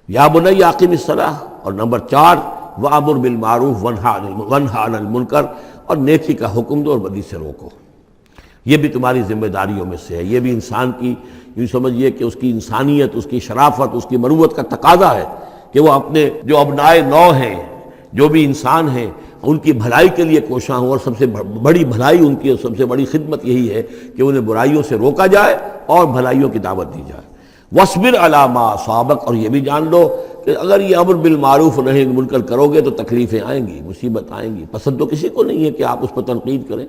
یا بنی اقم الصلاۃ، اور نمبر 4 وَأَمُرْ بِالْمَعْرُوفِ وَانْهَ عَنِ الْمُنْكَرِ، اور نیکی کا حکم دو اور بدی سے روکو۔ یہ بھی تمہاری ذمہ داریوں میں سے ہے، یہ بھی انسان کی، یوں سمجھیے کہ اس کی انسانیت، اس کی شرافت، اس کی مروت کا تقاضا ہے کہ وہ اپنے جو ابنائے نو ہیں، جو بھی انسان ہیں، ان کی بھلائی کے لیے کوشاں ہوں، اور سب سے بڑی بھلائی ان کی، سب سے بڑی خدمت یہی ہے کہ انہیں برائیوں سے روکا جائے اور بھلائیوں کی دعوت دی جائے۔ وَاصْبِرْ عَلَىٰ مَا أَصَابَكَ، اور یہ بھی جان لو کہ اگر یہ امر بالمعروف اور نہی عن المنکر کرو گے تو تکلیفیں آئیں گی، مصیبت آئیں گی۔ پسند تو کسی کو نہیں ہے کہ آپ اس پر تنقید کریں۔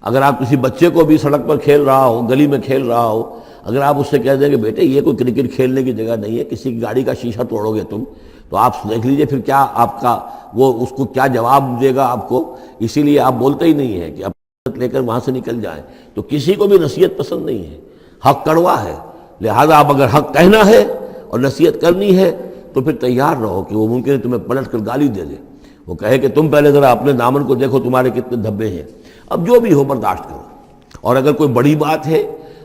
اگر آپ کسی بچے کو بھی سڑک پر کھیل رہا ہو، گلی میں کھیل رہا ہو، اگر آپ اس سے کہہ دیں کہ بیٹے یہ کوئی کرکٹ کھیلنے کی جگہ نہیں ہے، کسی کی گاڑی کا شیشہ توڑو گے تم، تو آپ دیکھ لیجئے پھر کیا آپ کا وہ اس کو کیا جواب دے گا آپ کو۔ اسی لیے آپ بولتے ہی نہیں ہیں کہ اب لے کر وہاں سے نکل جائیں، تو کسی کو بھی نصیحت پسند نہیں ہے، حق کڑوا ہے۔ لہذا اب اگر حق کہنا ہے اور نصیحت کرنی ہے تو پھر تیار رہو کہ وہ ممکن ہے تمہیں پلٹ کر گالی دے دے، وہ کہے کہ تم پہلے ذرا اپنے دامن کو دیکھو تمہارے کتنے دھبے ہیں۔ اب جو بھی ہو برداشت کرو، اور اگر کوئی بڑی بات ہے،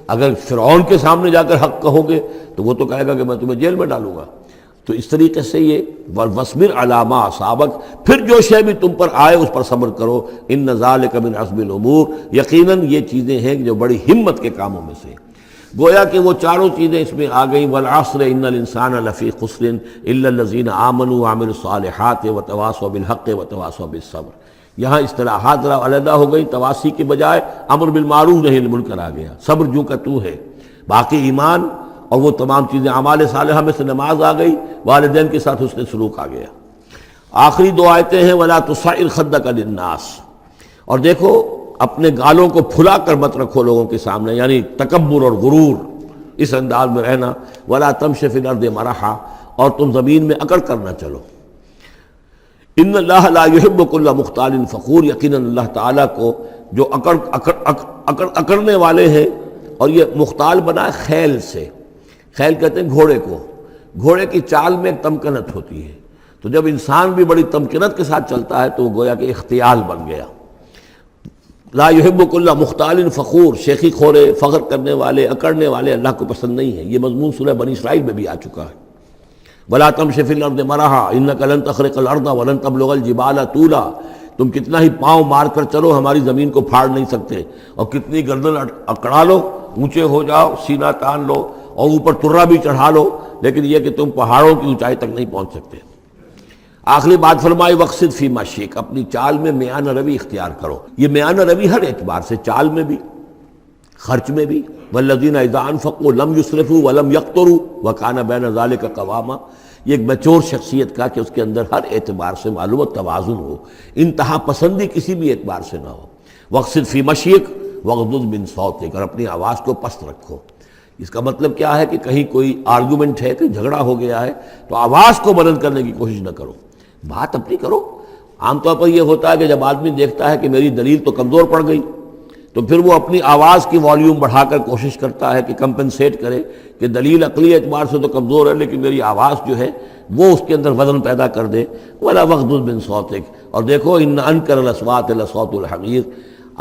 اگر فرعون کے سامنے جا کر حق کہو گے تو وہ تو کہے گا کہ میں تمہیں جیل میں ڈالوں گا۔ تو اس طریقے سے یہ وَاصْبِرْ عَلَىٰ مَا أَصَابَكَ، پھر جو شے بھی تم پر آئے اس پر صبر کرو، إِنَّ ذَلِكَ مِنْ عَزْمِ الْأُمُورِ، یقیناً یہ چیزیں ہیں جو بڑی ہمت کے کاموں میں سے۔ گویا کہ وہ چاروں چیزیں اس میں آ گئیں، وَالْعَصْرِ إِنَّ الْإِنسَانَ لَفِي خُسْرٍ إِلَّا الَّذِينَ آمَنُوا وَعَمِلُوا الصَّالِحَاتِ وَتَوَاصَوْا بِالْحَقِّ وَتَوَاصَوْا بِالصَّبْرِ۔ یہاں اصطلاحات ذرا علیحدہ ہو گئی، تواصی کے بجائے امر بالمعروف نہی عن المنکر آ گیا، صبر جو کا تو ہے، باقی ایمان اور وہ تمام چیزیں، اعمال صالحہ میں سے نماز آ گئی، والدین کے ساتھ حسن سلوک آ گیا۔ آخری دو آیتیں ہیں وَلَا تُصَعِّرْ خَدَّكَ لِلنَّاسِ، اور دیکھو اپنے گالوں کو پھلا کر مت رکھو لوگوں کے سامنے، یعنی تکبر اور غرور، اس انداز میں رہنا۔ وَلَا تَمْشِ فِي الْأَرْضِ مَرَحًا، اور تم زمین میں اکڑ کر نہ چلو۔ ان اللہ لا يحب كل مختال فخور، یقیناً اللہ تعالیٰ کو جو اکڑنے والے ہیں، اور یہ مختال بنا ہے خیل سے، خیل کہتے ہیں گھوڑے کو، گھوڑے کی چال میں ایک تمکنت ہوتی ہے، تو جب انسان بھی بڑی تمکنت کے ساتھ چلتا ہے تو وہ گویا کہ اختیال بن گیا۔ لا يحب كل مختال فخور، شیخی خورے، فخر کرنے والے، اکڑنے والے اللہ کو پسند نہیں ہے۔ یہ مضمون سورہ بنی اسرائیل میں بھی آ چکا ہے۔ وَلَا تَمْشِ فِي الْأَرْضِ مَرَحًا إِنَّكَ لَن تَخْرِقَ الْأَرْضَ وَلَن تَبْلُغَ الْجِبَالَ طُولًا، تم کتنا ہی پاؤں مار کر چلو ہماری زمین کو پھاڑ نہیں سکتے، اور کتنی گردن اکڑا لو، اونچے ہو جاؤ، سینہ تان لو اور اوپر ترا بھی چڑھا لو، لیکن یہ کہ تم پہاڑوں کی اونچائی تک نہیں پہنچ سکتے۔ آخری بات فرمائی وَاقْصِدْ فِي مَشْيِكَ، اپنی چال میں میانہ روی اختیار کرو۔ یہ میانہ روی ہر اعتبار سے، چال میں بھی، خرچ میں بھی، وَالَّذِينَ إِذَا أَنفَقُوا لَمْ يُسْرِفُوا وَلَمْ يَقْتُرُوا وَكَانَ بَيْنَ ذَلِكَ قَوَامًا، یہ ایک میچور شخصیت کا کہ اس کے اندر ہر اعتبار سے معلوم و توازن ہو، انتہا پسندی کسی بھی اعتبار سے نہ ہو۔ وَاقْصِدْ فِي مَشْيِكَ وغضض من صوتک، اور اپنی آواز کو پست رکھو۔ اس کا مطلب کیا ہے کہ کہیں کوئی آرگومنٹ ہے، کہ جھگڑا ہو گیا ہے تو آواز کو بلند کرنے کی کوشش نہ کرو، بات اپنی کرو۔ عام طور پر یہ ہوتا ہے کہ جب آدمی دیکھتا ہے کہ میری دلیل تو کمزور پڑ گئی تو پھر وہ اپنی آواز کی والیوم بڑھا کر کوشش کرتا ہے کہ کمپنسیٹ کرے کہ دلیل عقلی اعتبار سے تو کمزور ہے لیکن میری آواز جو ہے وہ اس کے اندر وزن پیدا کر دے۔ ولا وغضض من صوتک، اور دیکھو ان انکر الاصوات لصوت الحمیر،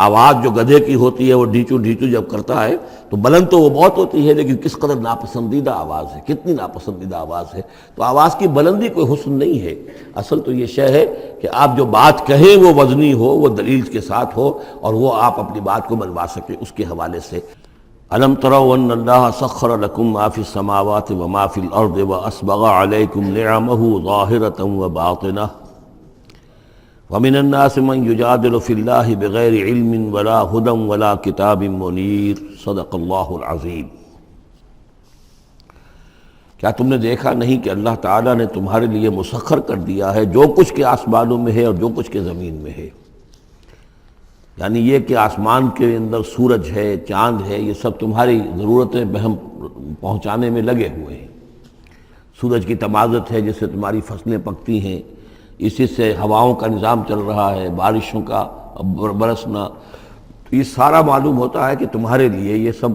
آواز جو گدھے کی ہوتی ہے وہ ڈھیچو ڈھیچو جب کرتا ہے تو بلند تو وہ بہت ہوتی ہے لیکن کس قدر ناپسندیدہ آواز ہے، کتنی ناپسندیدہ آواز ہے۔ تو آواز کی بلندی کوئی حسن نہیں ہے، اصل تو یہ شے ہے کہ آپ جو بات کہیں وہ وزنی ہو، وہ دلیل کے ساتھ ہو، اور وہ آپ اپنی بات کو منوا سکیں اس کے حوالے سے۔ الم تروا ان اللہ سخر لکم ما فی السماوات وما فی الارض واسبغ علیکم نعمہ ظاہرۃ وباطنہ ومن الناس من يجادل في الله بغير علم ولا هدى ولا كتاب منير صدق اللہ العظیم۔ کیا تم نے دیکھا نہیں کہ اللہ تعالیٰ نے تمہارے لیے مسخر کر دیا ہے جو کچھ کے آسمانوں میں ہے اور جو کچھ کے زمین میں ہے، یعنی یہ کہ آسمان کے اندر سورج ہے، چاند ہے، یہ سب تمہاری ضرورتیں بہم پہنچانے میں لگے ہوئے ہیں۔ سورج کی تمازت ہے جس سے تمہاری فصلیں پکتی ہیں، اسی سے ہواؤں کا نظام چل رہا ہے، بارشوں کا برسنا، تو یہ سارا معلوم ہوتا ہے کہ تمہارے لیے یہ سب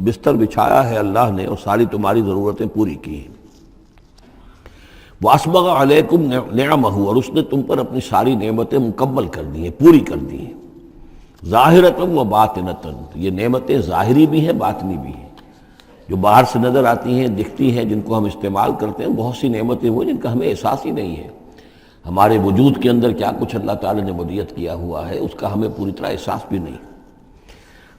بستر بچھایا ہے اللہ نے اور ساری تمہاری ضرورتیں پوری کی ہیں۔ وَأَسْبَغَ عَلَيْكُمْ نِعَمَهُ، اور اس نے تم پر اپنی ساری نعمتیں مکمل کر دی ہیں، پوری کر دی ہیں۔ ظاہرۃ و باطنۃ، یہ نعمتیں ظاہری بھی ہیں باطنی بھی ہیں، جو باہر سے نظر آتی ہیں دکھتی ہیں جن کو ہم استعمال کرتے ہیں، بہت سی نعمتیں وہ جن کا ہمیں احساس ہی نہیں ہے، ہمارے وجود کے اندر کیا کچھ اللہ تعالیٰ نے ودیعت کیا ہوا ہے اس کا ہمیں پوری طرح احساس بھی نہیں۔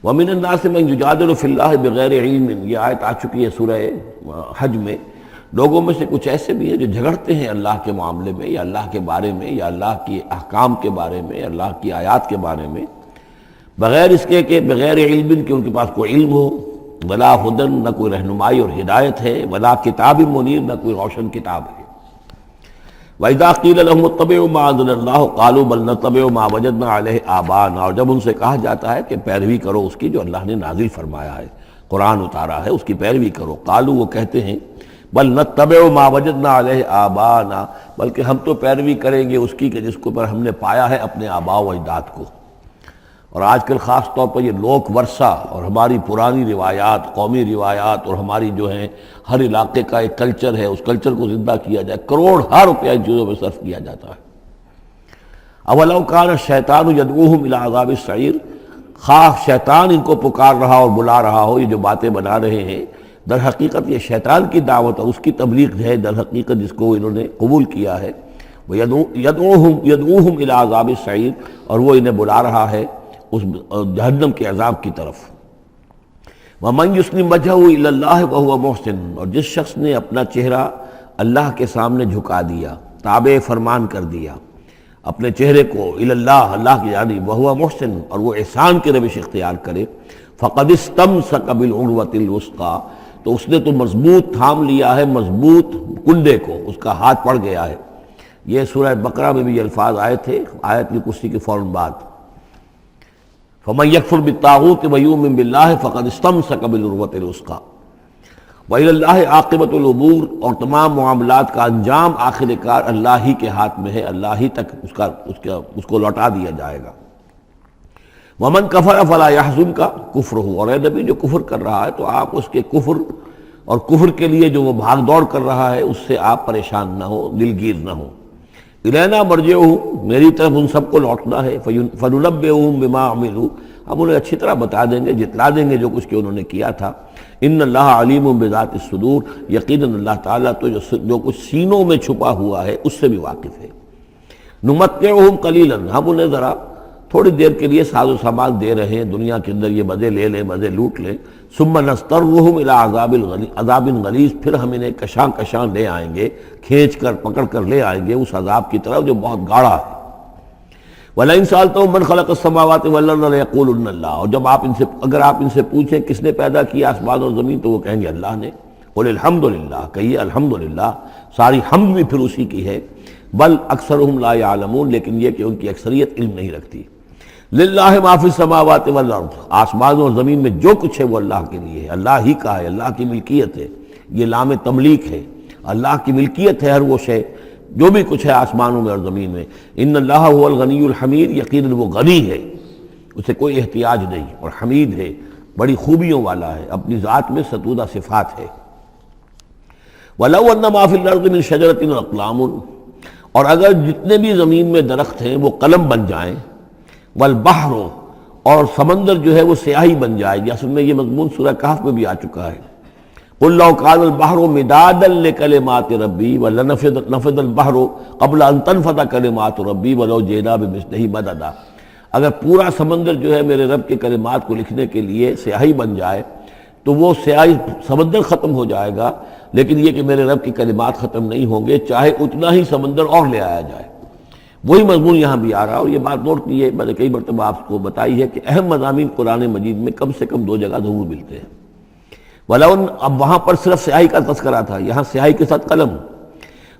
وَمِنَ النَّاسِ مَن يُجَادِلُ فِي اللَّهِ بِغَيْرِ عِلْمٍ، یہ آیت آ چکی ہے سورہ حج میں۔ لوگوں میں سے کچھ ایسے بھی ہیں جو جھگڑتے ہیں اللہ کے معاملے میں یا اللہ کے بارے میں یا اللہ کی احکام کے بارے میں، اللہ کی آیات کے بارے میں، بغیر اس کے کہ بغیر علم کہ ان کے پاس کوئی علم ہو، ولا ہدن، نہ کوئی رہنمائی اور ہدایت ہے، ولا کتاب منیر، نہ کوئی روشن کتاب ہے۔ وَإِذَا قِيلَ لَهُمُ اتَّبِعُوا مَا أَنزَلَ اللَّهُ قَالُوا بَلْ نَتَّبِعُ مَا وَجَدْنَا عَلَيْهِ آبَاءَنَا، اور جب ان سے کہا جاتا ہے کہ پیروی کرو اس کی جو اللہ نے نازل فرمایا ہے، قرآن اتارا ہے، اس کی پیروی کرو، قالوا، وہ کہتے ہیں، بل نتبع ما وجدنا علیہ آباءنا، بلکہ ہم تو پیروی کریں گے اس کی کہ جس کو پر ہم نے پایا ہے اپنے آباء و اجداد کو۔ اور آج کل خاص طور پر یہ لوک ورثہ اور ہماری پرانی روایات، قومی روایات، اور ہماری جو ہیں ہر علاقے کا ایک کلچر ہے، اس کلچر کو زندہ کیا جائے، کروڑ ہر روپیہ ان چیزوں میں صرف کیا جاتا ہے۔ اولو کان الشیطان یدعوہم الی عذاب السعیر، خواہ شیطان ان کو پکار رہا اور بلا رہا ہو، یہ جو باتیں بنا رہے ہیں در حقیقت یہ شیطان کی دعوت اور اس کی تبلیغ ہے در حقیقت، جس کو انہوں نے قبول کیا ہے۔ وہ یدعوہم الی عذاب السعیر، اور وہ انہیں بلا رہا ہے اس جہنم کے عذاب کی طرف۔ وَمَن يُسْلِمْ وَجْهَهُ إِلَى اللَّهِ وَهُوَ مُحْسِنٌ، اور جس شخص نے اپنا چہرہ اللہ کے سامنے جھکا دیا، تابع فرمان کر دیا اپنے چہرے کو الی اللہ، اللہ کی جانب، وَهُوَ مُحْسِنٌ، اور وہ احسان کی روش اختیار کرے، فَقَدِ اسْتَمْسَكَ بِالْعُرْوَةِ الْوُثْقَىٰ، تو اس نے تو مضبوط تھام لیا ہے مضبوط کنڈے کو، اس کا ہاتھ پڑ گیا ہے۔ یہ سورہ بقرہ میں بھی یہ الفاظ آئے تھے آیت الکرسی کے فوراً بعد۔ فَمَن يَكْفُرْ بِالطَّاغُوتِ وَيُؤْمِن بِاللَّهِ فَقَدِ اسْتَمْسَكَ بِالْعُرْوَةِ الْوُثْقَىٰ وَإِلَى اللَّهِ عَاقِبَةُ الْأُمُورِ، اور تمام معاملات کا انجام آخر کار اللہ ہی کے ہاتھ میں ہے، اللہ ہی تک اس کو لوٹا دیا جائے گا۔ وَمَن كَفَرَ فَلَا يَحْزُنْكَ كُفْرُهُ، اور اے نبی جو کفر کر رہا ہے تو آپ اس کے کفر اور کفر کے لیے جو وہ بھاگ دوڑ کر رہا ہے اس سے آپ پریشان نہ ہو، دلگیر نہ ہو۔ الینا مرجعہم، میری طرف ان سب کو لوٹنا ہے، فننبئہم بما عملوا، ہم انہیں اچھی طرح بتا دیں گے، جتلا دیں گے جو کچھ کہ انہوں نے کیا تھا۔ ان اللہ علیم بذات الصدور، یقیناً اللہ تعالیٰ تو جو کچھ سینوں میں چھپا ہوا ہے اس سے بھی واقف ہے۔ نمتعہم قلیلا، ہم انہیں ذرا تھوڑی دیر کے لیے ساز و سامان دے رہے ہیں، دنیا کے اندر یہ مزے لے لیں، مزے لوٹ لیں۔ ثم نضطرہم الی عذاب غلیظ، پھر ہم انہیں کشاں کشاں لے آئیں گے، کھینچ کر پکڑ کر لے آئیں گے اس عذاب کی طرف جو بہت گاڑھا ہے۔ وَلَئِن سَأَلْتَهُم مَّن خَلَقَ السَّمَاوَاتِ وَالْأَرْضَ لَيَقُولُنَّ اللَّهُ، اور جب اگر آپ ان سے پوچھیں کس نے پیدا کیا آسمان اور زمین تو وہ کہیں گے اللہ نے۔ قُلِ الْحَمْدُ لِلَّهِ، کہیے الحمدللہ، ساری حمد بھی پھر اسی کی ہے۔ بل اکثرہم لا یعلمون، لیکن یہ کہ ان کی اکثریت علم نہیں رکھتی۔ للہ ما فی السماوات والارض، آسمان اور زمین میں جو کچھ ہے وہ اللہ کے لیے ہے، اللہ ہی کا ہے، اللہ کی ملکیت ہے، یہ لام تملیک ہے، اللہ کی ملکیت ہے ہر وہ شے جو بھی کچھ ہے آسمانوں میں اور زمین میں۔ ان اللہ هو الغنی الحمید، یقیناً وہ غنی ہے، اسے کوئی احتیاج نہیں، اور حمید ہے، بڑی خوبیوں والا ہے، اپنی ذات میں ستودہ صفات ہے۔ وَلَوْ أَنَّ مَا فِي الْأَرْضِ مِنْ شَجَرَةٍ أَقْلَامٌ، اور اگر جتنے بھی زمین میں درخت ہیں وہ قلم بن جائیں، والبحر، اور سمندر جو ہے وہ سیاہی بن جائے، جیسے میں یہ مضمون سورہ کہف میں بھی آ چکا ہے۔ قُلْ لَوْ كَانَ الْبَحْرُ مِدَادًا لِكَلِمَاتِ رَبِّي وَلَنَفِدَ الْبَحْرُ قَبْلَ أَن تَنفَدَ كَلِمَاتُ رَبِّي وَلَوْ جِئْنَا بِمِثْلِهِ مَدَدًا، اگر پورا سمندر جو ہے میرے رب کے کلمات کو لکھنے کے لیے سیاہی بن جائے تو وہ سیاہی سمندر ختم ہو جائے گا، لیکن یہ کہ میرے رب کے کلمات ختم نہیں ہوں گے چاہے اتنا ہی سمندر اور لے آیا جائے۔ وہی مضمون یہاں بھی آ رہا، اور یہ بات نوٹ کی ہے، میں نے کئی مرتبہ آپ کو بتائی ہے کہ اہم مضامین قرآن مجید میں کم سے کم دو جگہ ضرور ملتے ہیں۔ وَلَوْ، اب وہاں پر صرف سیاہی کا تذکرہ تھا، یہاں سیاہی کے ساتھ قلم۔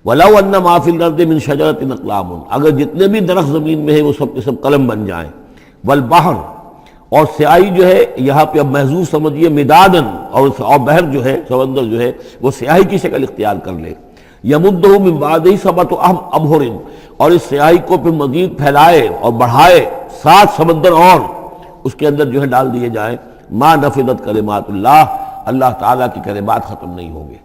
وَلَوْ أَنَّ مَا فِي الْأَرْضِ مِنْ شَجَرَةٍ أَقْلَامٌ، اگر جتنے بھی درخت زمین میں ہیں وہ سب کے سب قلم بن جائیں۔ والبحر، اور سیاہی جو ہے یہاں پہ اب محظوظ سمجھیے مدادن، اور بحر جو ہے سمندر جو ہے وہ سیاہی کی شکل اختیار کر لے۔ یمدہ من بعدہ سبعۃ ابحر، اور اس سیاہی کو پھر مزید پھیلائے اور بڑھائے 7 سمندر اور اس کے اندر جو ہے ڈال دیے جائیں، ما نفدت کلمات اللہ، اللہ تعالیٰ کی کلمات ختم نہیں ہوں گے۔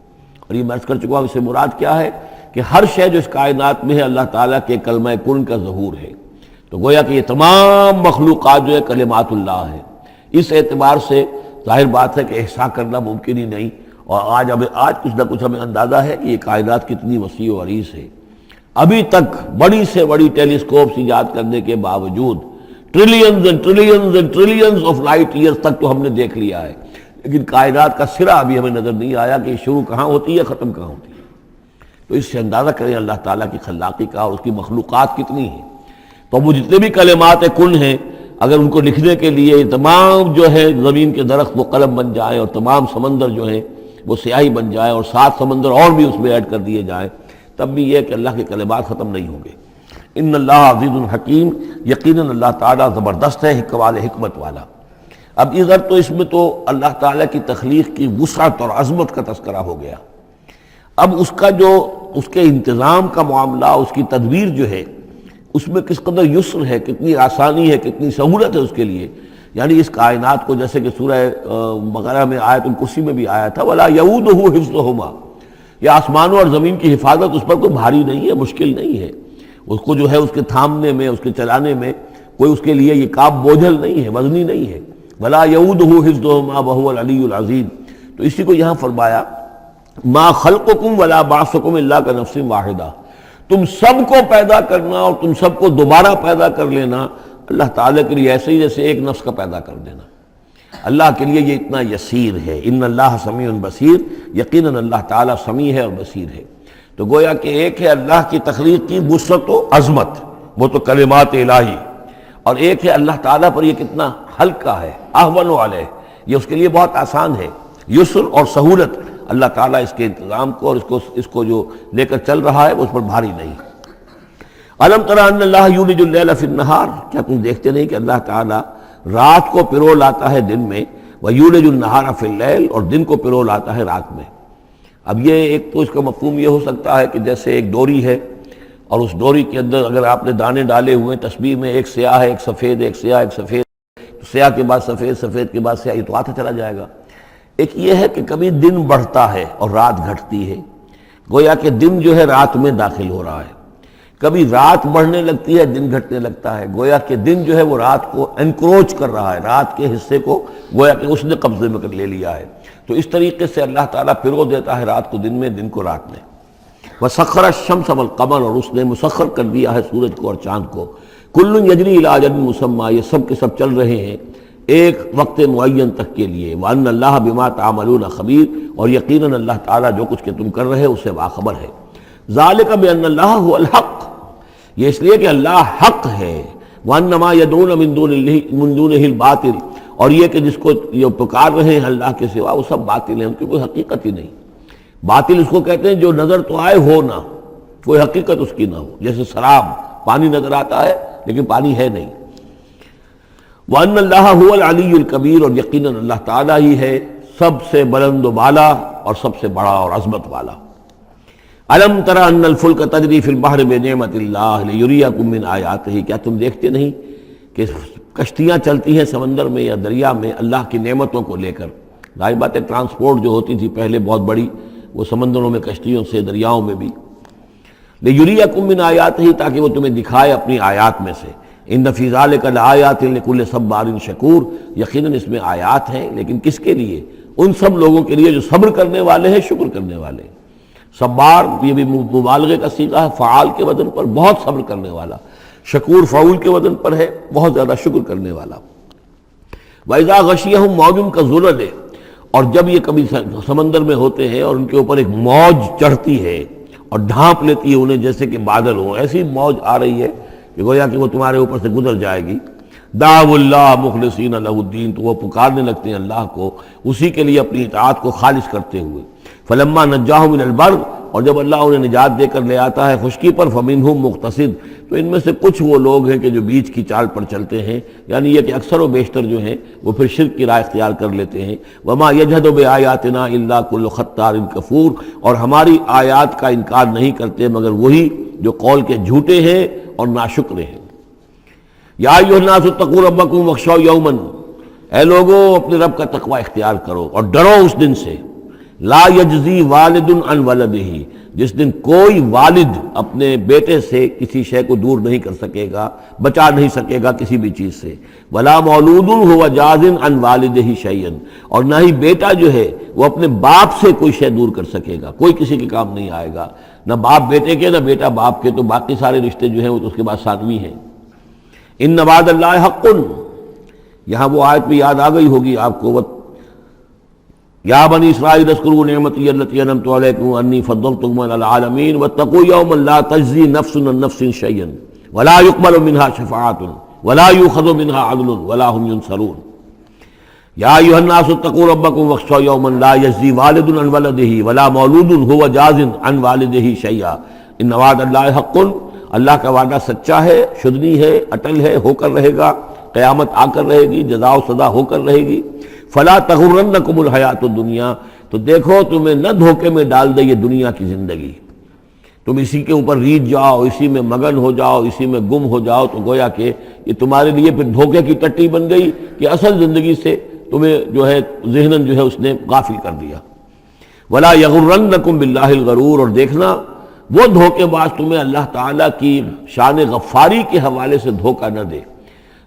اور یہ میں عرض کر چکا ہوں، اس سے مراد کیا ہے کہ ہر شے جو اس کائنات میں ہے اللہ تعالیٰ کے کلمہ کن کا ظہور ہے، تو گویا کہ یہ تمام مخلوقات جو ہے کلمات اللہ ہے۔ اس اعتبار سے ظاہر بات ہے کہ احصاء کرنا ممکن ہی نہیں، اور آج کچھ نہ کچھ ہمیں اندازہ ہے کہ یہ کائنات کتنی وسیع و عریض ہے۔ ابھی تک بڑی سے بڑی ٹیلیسکوپس ایجاد کرنے کے باوجود trillions and trillions and trillions of light years تک تو ہم نے دیکھ لیا ہے، لیکن کائنات کا سرا ابھی ہمیں نظر نہیں آیا کہ شروع کہاں ہوتی ہے ختم کہاں ہوتی ہے۔ تو اس سے اندازہ کریں اللہ تعالیٰ کی خلاقی کا اور اس کی مخلوقات کتنی ہیں۔ تو وہ جتنے بھی کلمات کن ہیں، اگر ان کو لکھنے کے لیے تمام جو ہے زمین کے درخت وہ قلم بن جائیں، اور تمام سمندر جو ہیں وہ سیاہی بن جائے، اور 7 سمندر اور بھی اس میں ایڈ کر دیے جائیں، تب بھی یہ کہ اللہ کے کلمات ختم نہیں ہوں گے۔ ان اللہ عزیز الحکیم، یقیناً اللہ تعالیٰ زبردست ہے، حکمت والا۔ اب ادھر تو اس میں تو اللہ تعالیٰ کی تخلیق کی وسعت اور عظمت کا تذکرہ ہو گیا، اب اس کا جو اس کے انتظام کا معاملہ، اس کی تدبیر جو ہے اس میں کس قدر یسر ہے، کتنی آسانی ہے، کتنی سہولت ہے اس کے لیے۔ یعنی اس کائنات کو جیسے کہ سورہ بقرہ میں آیت الکرسی میں بھی آیا تھا، وَلَا يَئُودُهُ حِفْظُهُمَا، یہ آسمانوں اور زمین کی حفاظت اس پر کوئی بھاری نہیں ہے، مشکل نہیں ہے، اس کو جو ہے اس کے تھامنے میں، اس کے چلانے میں کوئی اس کے لیے یہ کام بوجھل نہیں ہے، وزنی نہیں ہے۔ وَلَا يَئُودُهُ حِفْظُهُمَا وَهُوَ الْعَلِيُّ الْعَظِيمُ، تو اسی کو یہاں فرمایا مَا خَلْقُكُمْ وَلَا بَعْثُكُمْ إِلَّا كَنَفْسٍ وَاحِدَةٍ، تم سب کو پیدا کرنا اور تم سب کو دوبارہ پیدا کر لینا اللہ تعالیٰ کے لیے ایسے ہی جیسے ایک نفس کا پیدا کر دینا، اللہ کے لیے یہ اتنا یسیر ہے۔ ان اللہ سمیع بصیر، یقیناً اللہ تعالیٰ سمیع ہے اور بصیر ہے۔ تو گویا کہ ایک ہے اللہ کی تخلیق کی وسعت و عظمت، وہ تو کلمات الہی، اور ایک ہے اللہ تعالیٰ پر یہ کتنا ہلکا ہے، اہون علیہ، یہ اس کے لیے بہت آسان ہے، یسر اور سہولت اللہ تعالیٰ اس کے انتظام کو اور اس کو جو لے کر چل رہا ہے اس پر بھاری نہیں۔ الم تری ان اللہ یولج اللیل فی النہار، کیا تم دیکھتے نہیں کہ اللہ تعالیٰ رات کو پرو لاتا ہے دن میں، ویولج النہار فی اللیل، اور دن کو پرو لاتا ہے رات میں۔ اب یہ ایک تو اس کا مفہوم یہ ہو سکتا ہے کہ جیسے ایک ڈوری ہے، اور اس ڈوری کے اندر اگر آپ نے دانے ڈالے ہوئے تسبیح میں، ایک سیاہ ہے ایک سفید، ایک سیاہ ایک سفید، تو سیاہ کے بعد سفید، سفید کے بعد سیاہ، یہ تو آتا چلا جائے گا۔ ایک یہ ہے کہ کبھی دن بڑھتا ہے اور رات گھٹتی ہے، گویا کہ دن جو ہے رات میں داخل ہو رہا ہے، کبھی رات بڑھنے لگتی ہے دن گھٹنے لگتا ہے، گویا کہ دن جو ہے وہ رات کو انکروچ کر رہا ہے، رات کے حصے کو گویا کہ اس نے قبضے میں کر لے لیا ہے۔ تو اس طریقے سے اللہ تعالیٰ پرو دیتا ہے رات کو دن میں، دن کو رات میں۔ وَسَخَّرَ الشَّمْسَ وَالْقَمَرَ، اور اس نے مسخر کر دیا ہے سورج کو اور چاند کو، كُلٌّ يَجْرِي إِلَىٰ أَجَلٍ مُّسَمًّى، یہ سب کے سب چل رہے ہیں ایک وقت معین تک کے لیے۔ وَأَنَّ اللَّهَ بِمَا تَعْمَلُونَ خَبِيرٌ، اور یقیناً اللہ تعالیٰ جو کچھ کہ تم کر رہے اس سے باخبر ہے۔ ذَلِكَ بِأَنَّ اللَّهَ هُوَ الْحَقُّ، یہ اس لیے کہ اللہ حق ہے۔ وَأَنَّ مَا يَدْعُونَ مِن دُونِهِ الْبَاطِلُ، اور یہ کہ جس کو یہ پکار رہے ہیں اللہ کے سوا وہ سب باطل ہیں، ان کی کوئی حقیقت ہی نہیں۔ باطل اس کو کہتے ہیں جو نظر تو آئے ہو نہ، کوئی حقیقت اس کی نہ ہو، جیسے سراب، پانی نظر آتا ہے لیکن پانی ہے نہیں۔ وَأَنَّ اللَّهَ هُوَ الْعَلِيُّ الْكَبِيرُ، اور یقیناً اللہ تعالیٰ ہی ہے سب سے بلند و بالا اور سب سے بڑا اور عظمت والا۔ أَلَمْ تَرَ أَنَّ الْفُلْكَ تَجْرِي فِي الْبَحْرِ بِنِعْمَتِ اللَّهِ لِيُرِيَكُم مِّنْ آيَاتِهِ، کیا تم دیکھتے نہیں کہ کشتیاں چلتی ہیں سمندر میں یا دریا میں اللہ کی نعمتوں کو لے کر؟ ظاہر بات ہے ٹرانسپورٹ جو ہوتی تھی پہلے بہت بڑی، وہ سمندروں میں کشتیوں سے، دریاؤں میں بھی۔ لِيُرِيَكُم مِّنْ آيَاتِهِ، تاکہ وہ تمہیں دکھائے اپنی آیات میں سے۔ ان فی ذلک لآیات لکل صبار شکور، یقیناً اس میں آیات ہیں، لیکن کس کے لیے؟ ان سب لوگوں کے لیے جو صبر کرنے والے ہیں، شکر کرنے والے ہیں۔ صبار یہ بھی مبالغے کا صیغہ ہے، فعال کے وزن پر، بہت صبر کرنے والا۔ شکور فعول کے وزن پر ہے، بہت زیادہ شکر کرنے والا۔ وَإِذَا غَشِيَهُم مَّوْجٌ كَالظُّلَلِ، اور جب یہ کبھی سمندر میں ہوتے ہیں اور ان کے اوپر ایک موج چڑھتی ہے اور ڈھانپ لیتی ہے انہیں جیسے کہ بادل ہوں، ایسی موج آ رہی ہے کہ گویا کہ وہ تمہارے اوپر سے گزر جائے گی۔ دعوا اللہ مخلصین لہ الدین، تو وہ پکارنے لگتے ہیں اللہ کو اسی کے لیے اپنی اطاعت کو خالص کرتے ہوئے۔ فلما نجاہم من البر، اور جب اللہ انہیں نجات دے کر لے آتا ہے خشکی پر، فمنہم مقتصد، تو ان میں سے کچھ وہ لوگ ہیں کہ جو بیچ کی چال پر چلتے ہیں، یعنی یہ کہ اکثر و بیشتر جو ہیں وہ پھر شرک کی راہ اختیار کر لیتے ہیں۔ وما یجحد بآیاتنا الا کل ختار کفور، اور ہماری آیات کا انکار نہیں کرتے مگر وہی جو قول کے جھوٹے ہیں اور ناشکر ہیں۔ یا ایھا الناس اتقوا ربکم واخشوا یوما، اے لوگو اپنے رب کا تقوی اختیار کرو اور ڈرو اس دن سے، لا یجزی والد عن ولدہ، جس دن کوئی والد اپنے بیٹے سے کسی شے کو دور نہیں کر سکے گا، بچا نہیں سکے گا کسی بھی چیز سے، ولا مولود هو جاز عن والدہ شیئا، اور نہ ہی بیٹا جو ہے وہ اپنے باپ سے کوئی شے دور کر سکے گا، کوئی کسی کے کام نہیں آئے گا، نہ باپ بیٹے کے نہ بیٹا باپ کے، تو باقی سارے رشتے جو ہیں وہ تو اس کے بعد ثانوی ہیں۔ ان وعد اللہ حق، یہاں وہ آیت بھی یاد آ گئی ہوگی آپ کو، یا بنی اسرائیل اذکروا نعمتی التی انعمت علیکم انی فضلتکم علی العالمین واتقوا یوما لا تجزی نفس عن نفس شیئا ولا یقبل منها شفاعۃ ولا یؤخذ منها عدل ولا هم ينصرون۔ یا ایھا الناس اتقوا ربکم واخشوا یوما لا یجزی والد عن ولدہ ولا مولود هو جاز عن والدہ شیئا ان وعد اللہ حق، اللہ کا وعدہ سچا ہے، شدنی ہے، اٹل ہے، ہو کر رہے گا، قیامت آ کر رہے گی، جزا و سزا ہو کر رہے گی۔ فلا تغرنکم الحیات الدنیا، تو دیکھو تمہیں نہ دھوکے میں ڈال دے یہ دنیا کی زندگی، تم اسی کے اوپر ریجھ جاؤ، اسی میں مگن ہو جاؤ، اسی میں گم ہو جاؤ، تو گویا کہ یہ تمہارے لیے پھر دھوکے کی ٹٹی بن گئی کہ اصل زندگی سے تمہیں جو ہے ذہناً جو ہے اس نے غافل کر دیا۔ ولا یغرنکم باللہ الغرور، اور دیکھنا وہ دھوکے باز تمہیں اللہ تعالیٰ کی شان غفاری کے حوالے سے دھوکہ نہ دے۔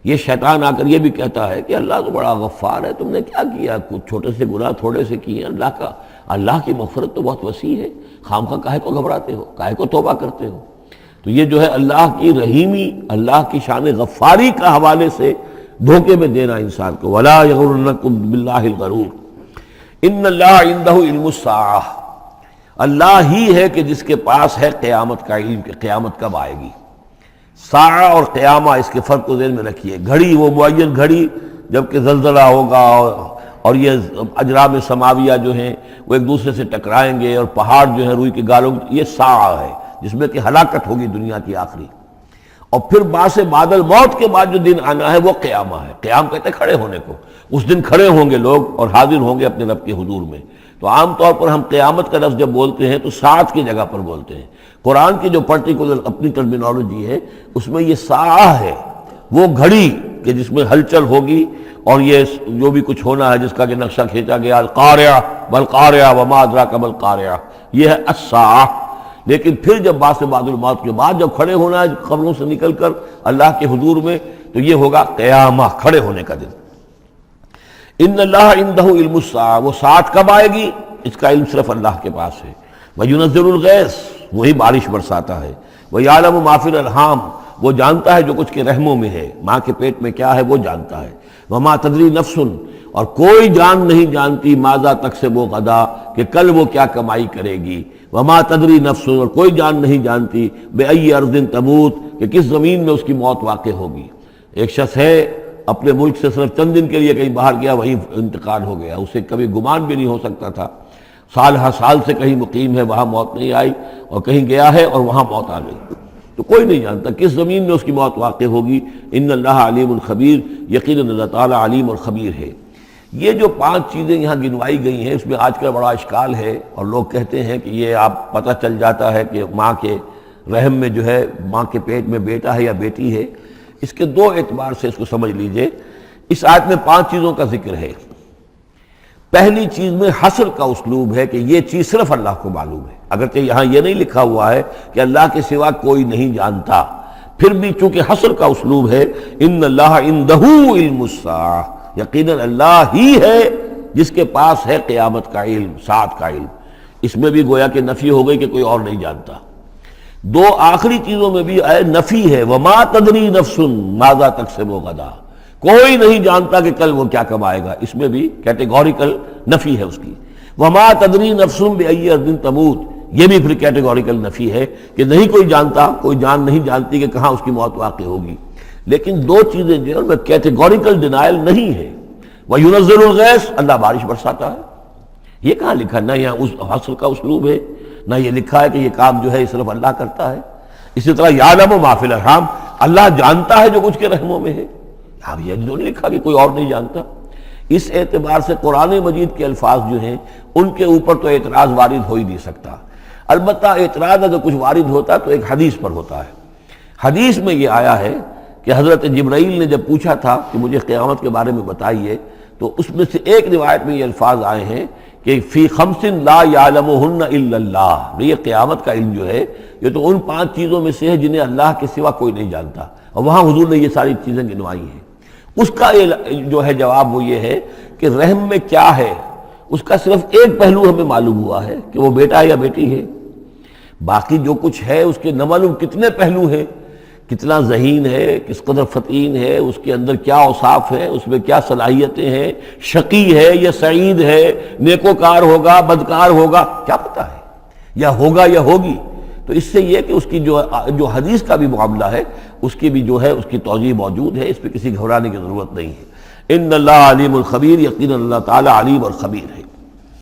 یہ شیطان آ کر یہ بھی کہتا ہے کہ اللہ تو بڑا غفار ہے، تم نے کیا کیا، کچھ چھوٹے سے گناہ تھوڑے سے کیے، اللہ کی مغفرت تو بہت وسیع ہے، خامخواہ کاہے کو گھبراتے ہو، کاہے کو توبہ کرتے ہو۔ تو یہ جو ہے اللہ کی رحیمی، اللہ کی شان غفاری کا حوالے سے دھوکے میں دینا انسان کو۔ ولا یغرنکم باللہ الغرور ان اللہ عندہ علم الساعہ، اللہ ہی ہے کہ جس کے پاس ہے قیامت کا علم کہ قیامت کب آئے گی۔ ساعہ اور قیامہ، اس کے فرق کو ذہن میں رکھیے۔ گھڑی وہ معین گھڑی جبکہ زلزلہ ہوگا اور یہ اجرام سماویہ جو ہیں وہ ایک دوسرے سے ٹکرائیں گے اور پہاڑ جو ہے روئی کی گالوں، یہ ساعہ ہے جس میں کہ ہلاکت ہوگی دنیا کی آخری۔ اور پھر باس بادل موت کے بعد جو دن آنا ہے وہ قیامہ ہے۔ قیام کہتے ہیں کھڑے ہونے کو، اس دن کھڑے ہوں گے لوگ اور حاضر ہوں گے اپنے رب کے حضور میں۔ تو عام طور پر ہم قیامت کا لفظ جب بولتے ہیں تو ساعت کی جگہ پر بولتے ہیں۔ قرآن کی جو پرٹیکولر اپنی ٹرمینالوجی ہے اس میں یہ ساعہ ہے، وہ گھڑی کہ جس میں ہلچل ہوگی اور یہ جو بھی کچھ ہونا ہے جس کا کہ نقشہ کھینچا گیا، القاریہ والقاریہ وما ادراک ما القاریہ، یہ ہے الساعہ۔ لیکن پھر جب باس بعد الموت کے بعد جب کھڑے ہونا ہے قبروں سے نکل کر اللہ کے حضور میں، تو یہ ہوگا قیامہ، کھڑے ہونے کا دن۔ ان اللہ عندہ علم الساعہ، وہ ساعت کب آئے گی اس کا علم صرف اللہ کے پاس ہے۔ وَيُنَزِّلُ الْغَيْثَ، وہی بارش برساتا ہے۔ وَيَعْلَمُ مَا فِي الْأَرْحَامِ، وہ جانتا ہے جو کچھ کے رحموں میں ہے، ماں کے پیٹ میں کیا ہے وہ جانتا ہے۔ وَمَا تَدْرِي نَفْسٌ، اور کوئی جان نہیں جانتی ماذا تکسب غدا، کہ کل وہ کیا کمائی کرے گی۔ وَمَا تَدْرِي نَفْسٌ، اور کوئی جان نہیں جانتی بِأَيِّ أَرْضٍ تَمُوتُ، کہ کس زمین میں اس کی موت واقع ہوگی۔ ایک شخص ہے اپنے ملک سے صرف چند دن کے لیے کہیں باہر گیا، وہیں انتقال ہو گیا، اسے کبھی گمان بھی نہیں ہو سکتا تھا۔ سال ہر سال سے کہیں مقیم ہے، وہاں موت نہیں آئی، اور کہیں گیا ہے اور وہاں موت آ گئی۔ تو کوئی نہیں جانتا کس زمین میں اس کی موت واقع ہوگی. ان اللہ علیم الخبیر، یقیناً اللہ تعالیٰ علیم اور خبیر ہے. یہ جو 5 چیزیں یہاں گنوائی گئی ہیں، اس میں آج کل بڑا اشکال ہے، اور لوگ کہتے ہیں کہ یہ آپ پتہ چل جاتا ہے کہ ماں کے رحم میں جو ہے، ماں کے پیٹ میں بیٹا ہے یا بیٹی ہے. اس کے 2 اعتبار سے اس کو سمجھ لیجئے. اس آیت میں 5 چیزوں کا ذکر ہے. پہلی چیز میں حصر کا اسلوب ہے کہ یہ چیز صرف اللہ کو معلوم ہے، اگرچہ یہاں یہ نہیں لکھا ہوا ہے کہ اللہ کے سوا کوئی نہیں جانتا، پھر بھی چونکہ حصر کا اسلوب ہے. ان اللہ عندہ علم الساعہ، یقیناً اللہ ہی ہے جس کے پاس ہے قیامت کا علم، ساعت کا علم. اس میں بھی گویا کہ نفی ہو گئی کہ کوئی اور نہیں جانتا. 2 آخری چیزوں میں بھی نفی ہے، وما تدری نفس ماذا تکسب غدا، کوئی نہیں جانتا کہ کل وہ کیا کمائے گا. اس میں بھی کیٹیگوریکل نفی ہے اس کی. وما تدری نفس بأی ارض تموت، یہ بھی پھر کیٹیگوریکل نفی ہے کہ نہیں کوئی جانتا، کوئی جان نہیں جانتی کہ کہاں اس کی موت واقع ہوگی. لیکن 2 چیزیں جو ہے کیٹیگوریکل ڈینائل نہیں ہے. وَيُنَزِّلُ الْغَيْثَ، اللہ بارش برساتا ہے. یہ کہاں لکھا؟ نہ یہاں اس حصر کا اسلوب ہے، نہ یہ لکھا ہے کہ یہ کام جو ہے صرف اللہ کرتا ہے. اسی طرح یعلم ما فی الارحام، اللہ جانتا ہے جو کچھ کے رحموں میں ہے. اب یہ جو نہیں لکھا کہ کوئی اور نہیں جانتا. اس اعتبار سے قرآن مجید کے الفاظ جو ہیں ان کے اوپر تو اعتراض وارد ہو ہی نہیں سکتا. البتہ اعتراض اگر کچھ وارد ہوتا تو ایک حدیث پر ہوتا ہے. حدیث میں یہ آیا ہے کہ حضرت جبرائیل نے جب پوچھا تھا کہ مجھے قیامت کے بارے میں بتائیے، تو اس میں سے ایک روایت میں یہ الفاظ آئے ہیں کہ فی 5 لا یعلمہن الا اللہ. یہ قیامت کا علم جو ہے یہ تو ان 5 چیزوں میں سے ہے جنہیں اللہ کے سوا کوئی نہیں جانتا، اور وہاں حضور نے یہ ساری چیزیں گنوائی ہیں. اس کا جو ہے جواب وہ یہ ہے کہ رحم میں کیا ہے اس کا صرف ایک پہلو ہمیں معلوم ہوا ہے کہ وہ بیٹا یا بیٹی ہے. باقی جو کچھ ہے اس کے نہ معلوم کتنے پہلو ہیں، کتنا ذہین ہے، کس قدر فطین ہے، اس کے اندر کیا اوصاف ہے، اس میں کیا صلاحیتیں ہیں، شقی ہے یا سعید ہے، نیکوکار ہوگا بدکار ہوگا، کیا پتہ ہے، یا ہوگا یا ہوگی. تو اس سے یہ کہ اس کی جو حدیث کا بھی معاملہ ہے اس کی بھی جو ہے اس کی توضیح موجود ہے، اس پہ کسی گھبرانے کی ضرورت نہیں ہے. ان اللہ علیم الخبیر، یقیناً اللہ تعالی علیم اور خبیر ہے.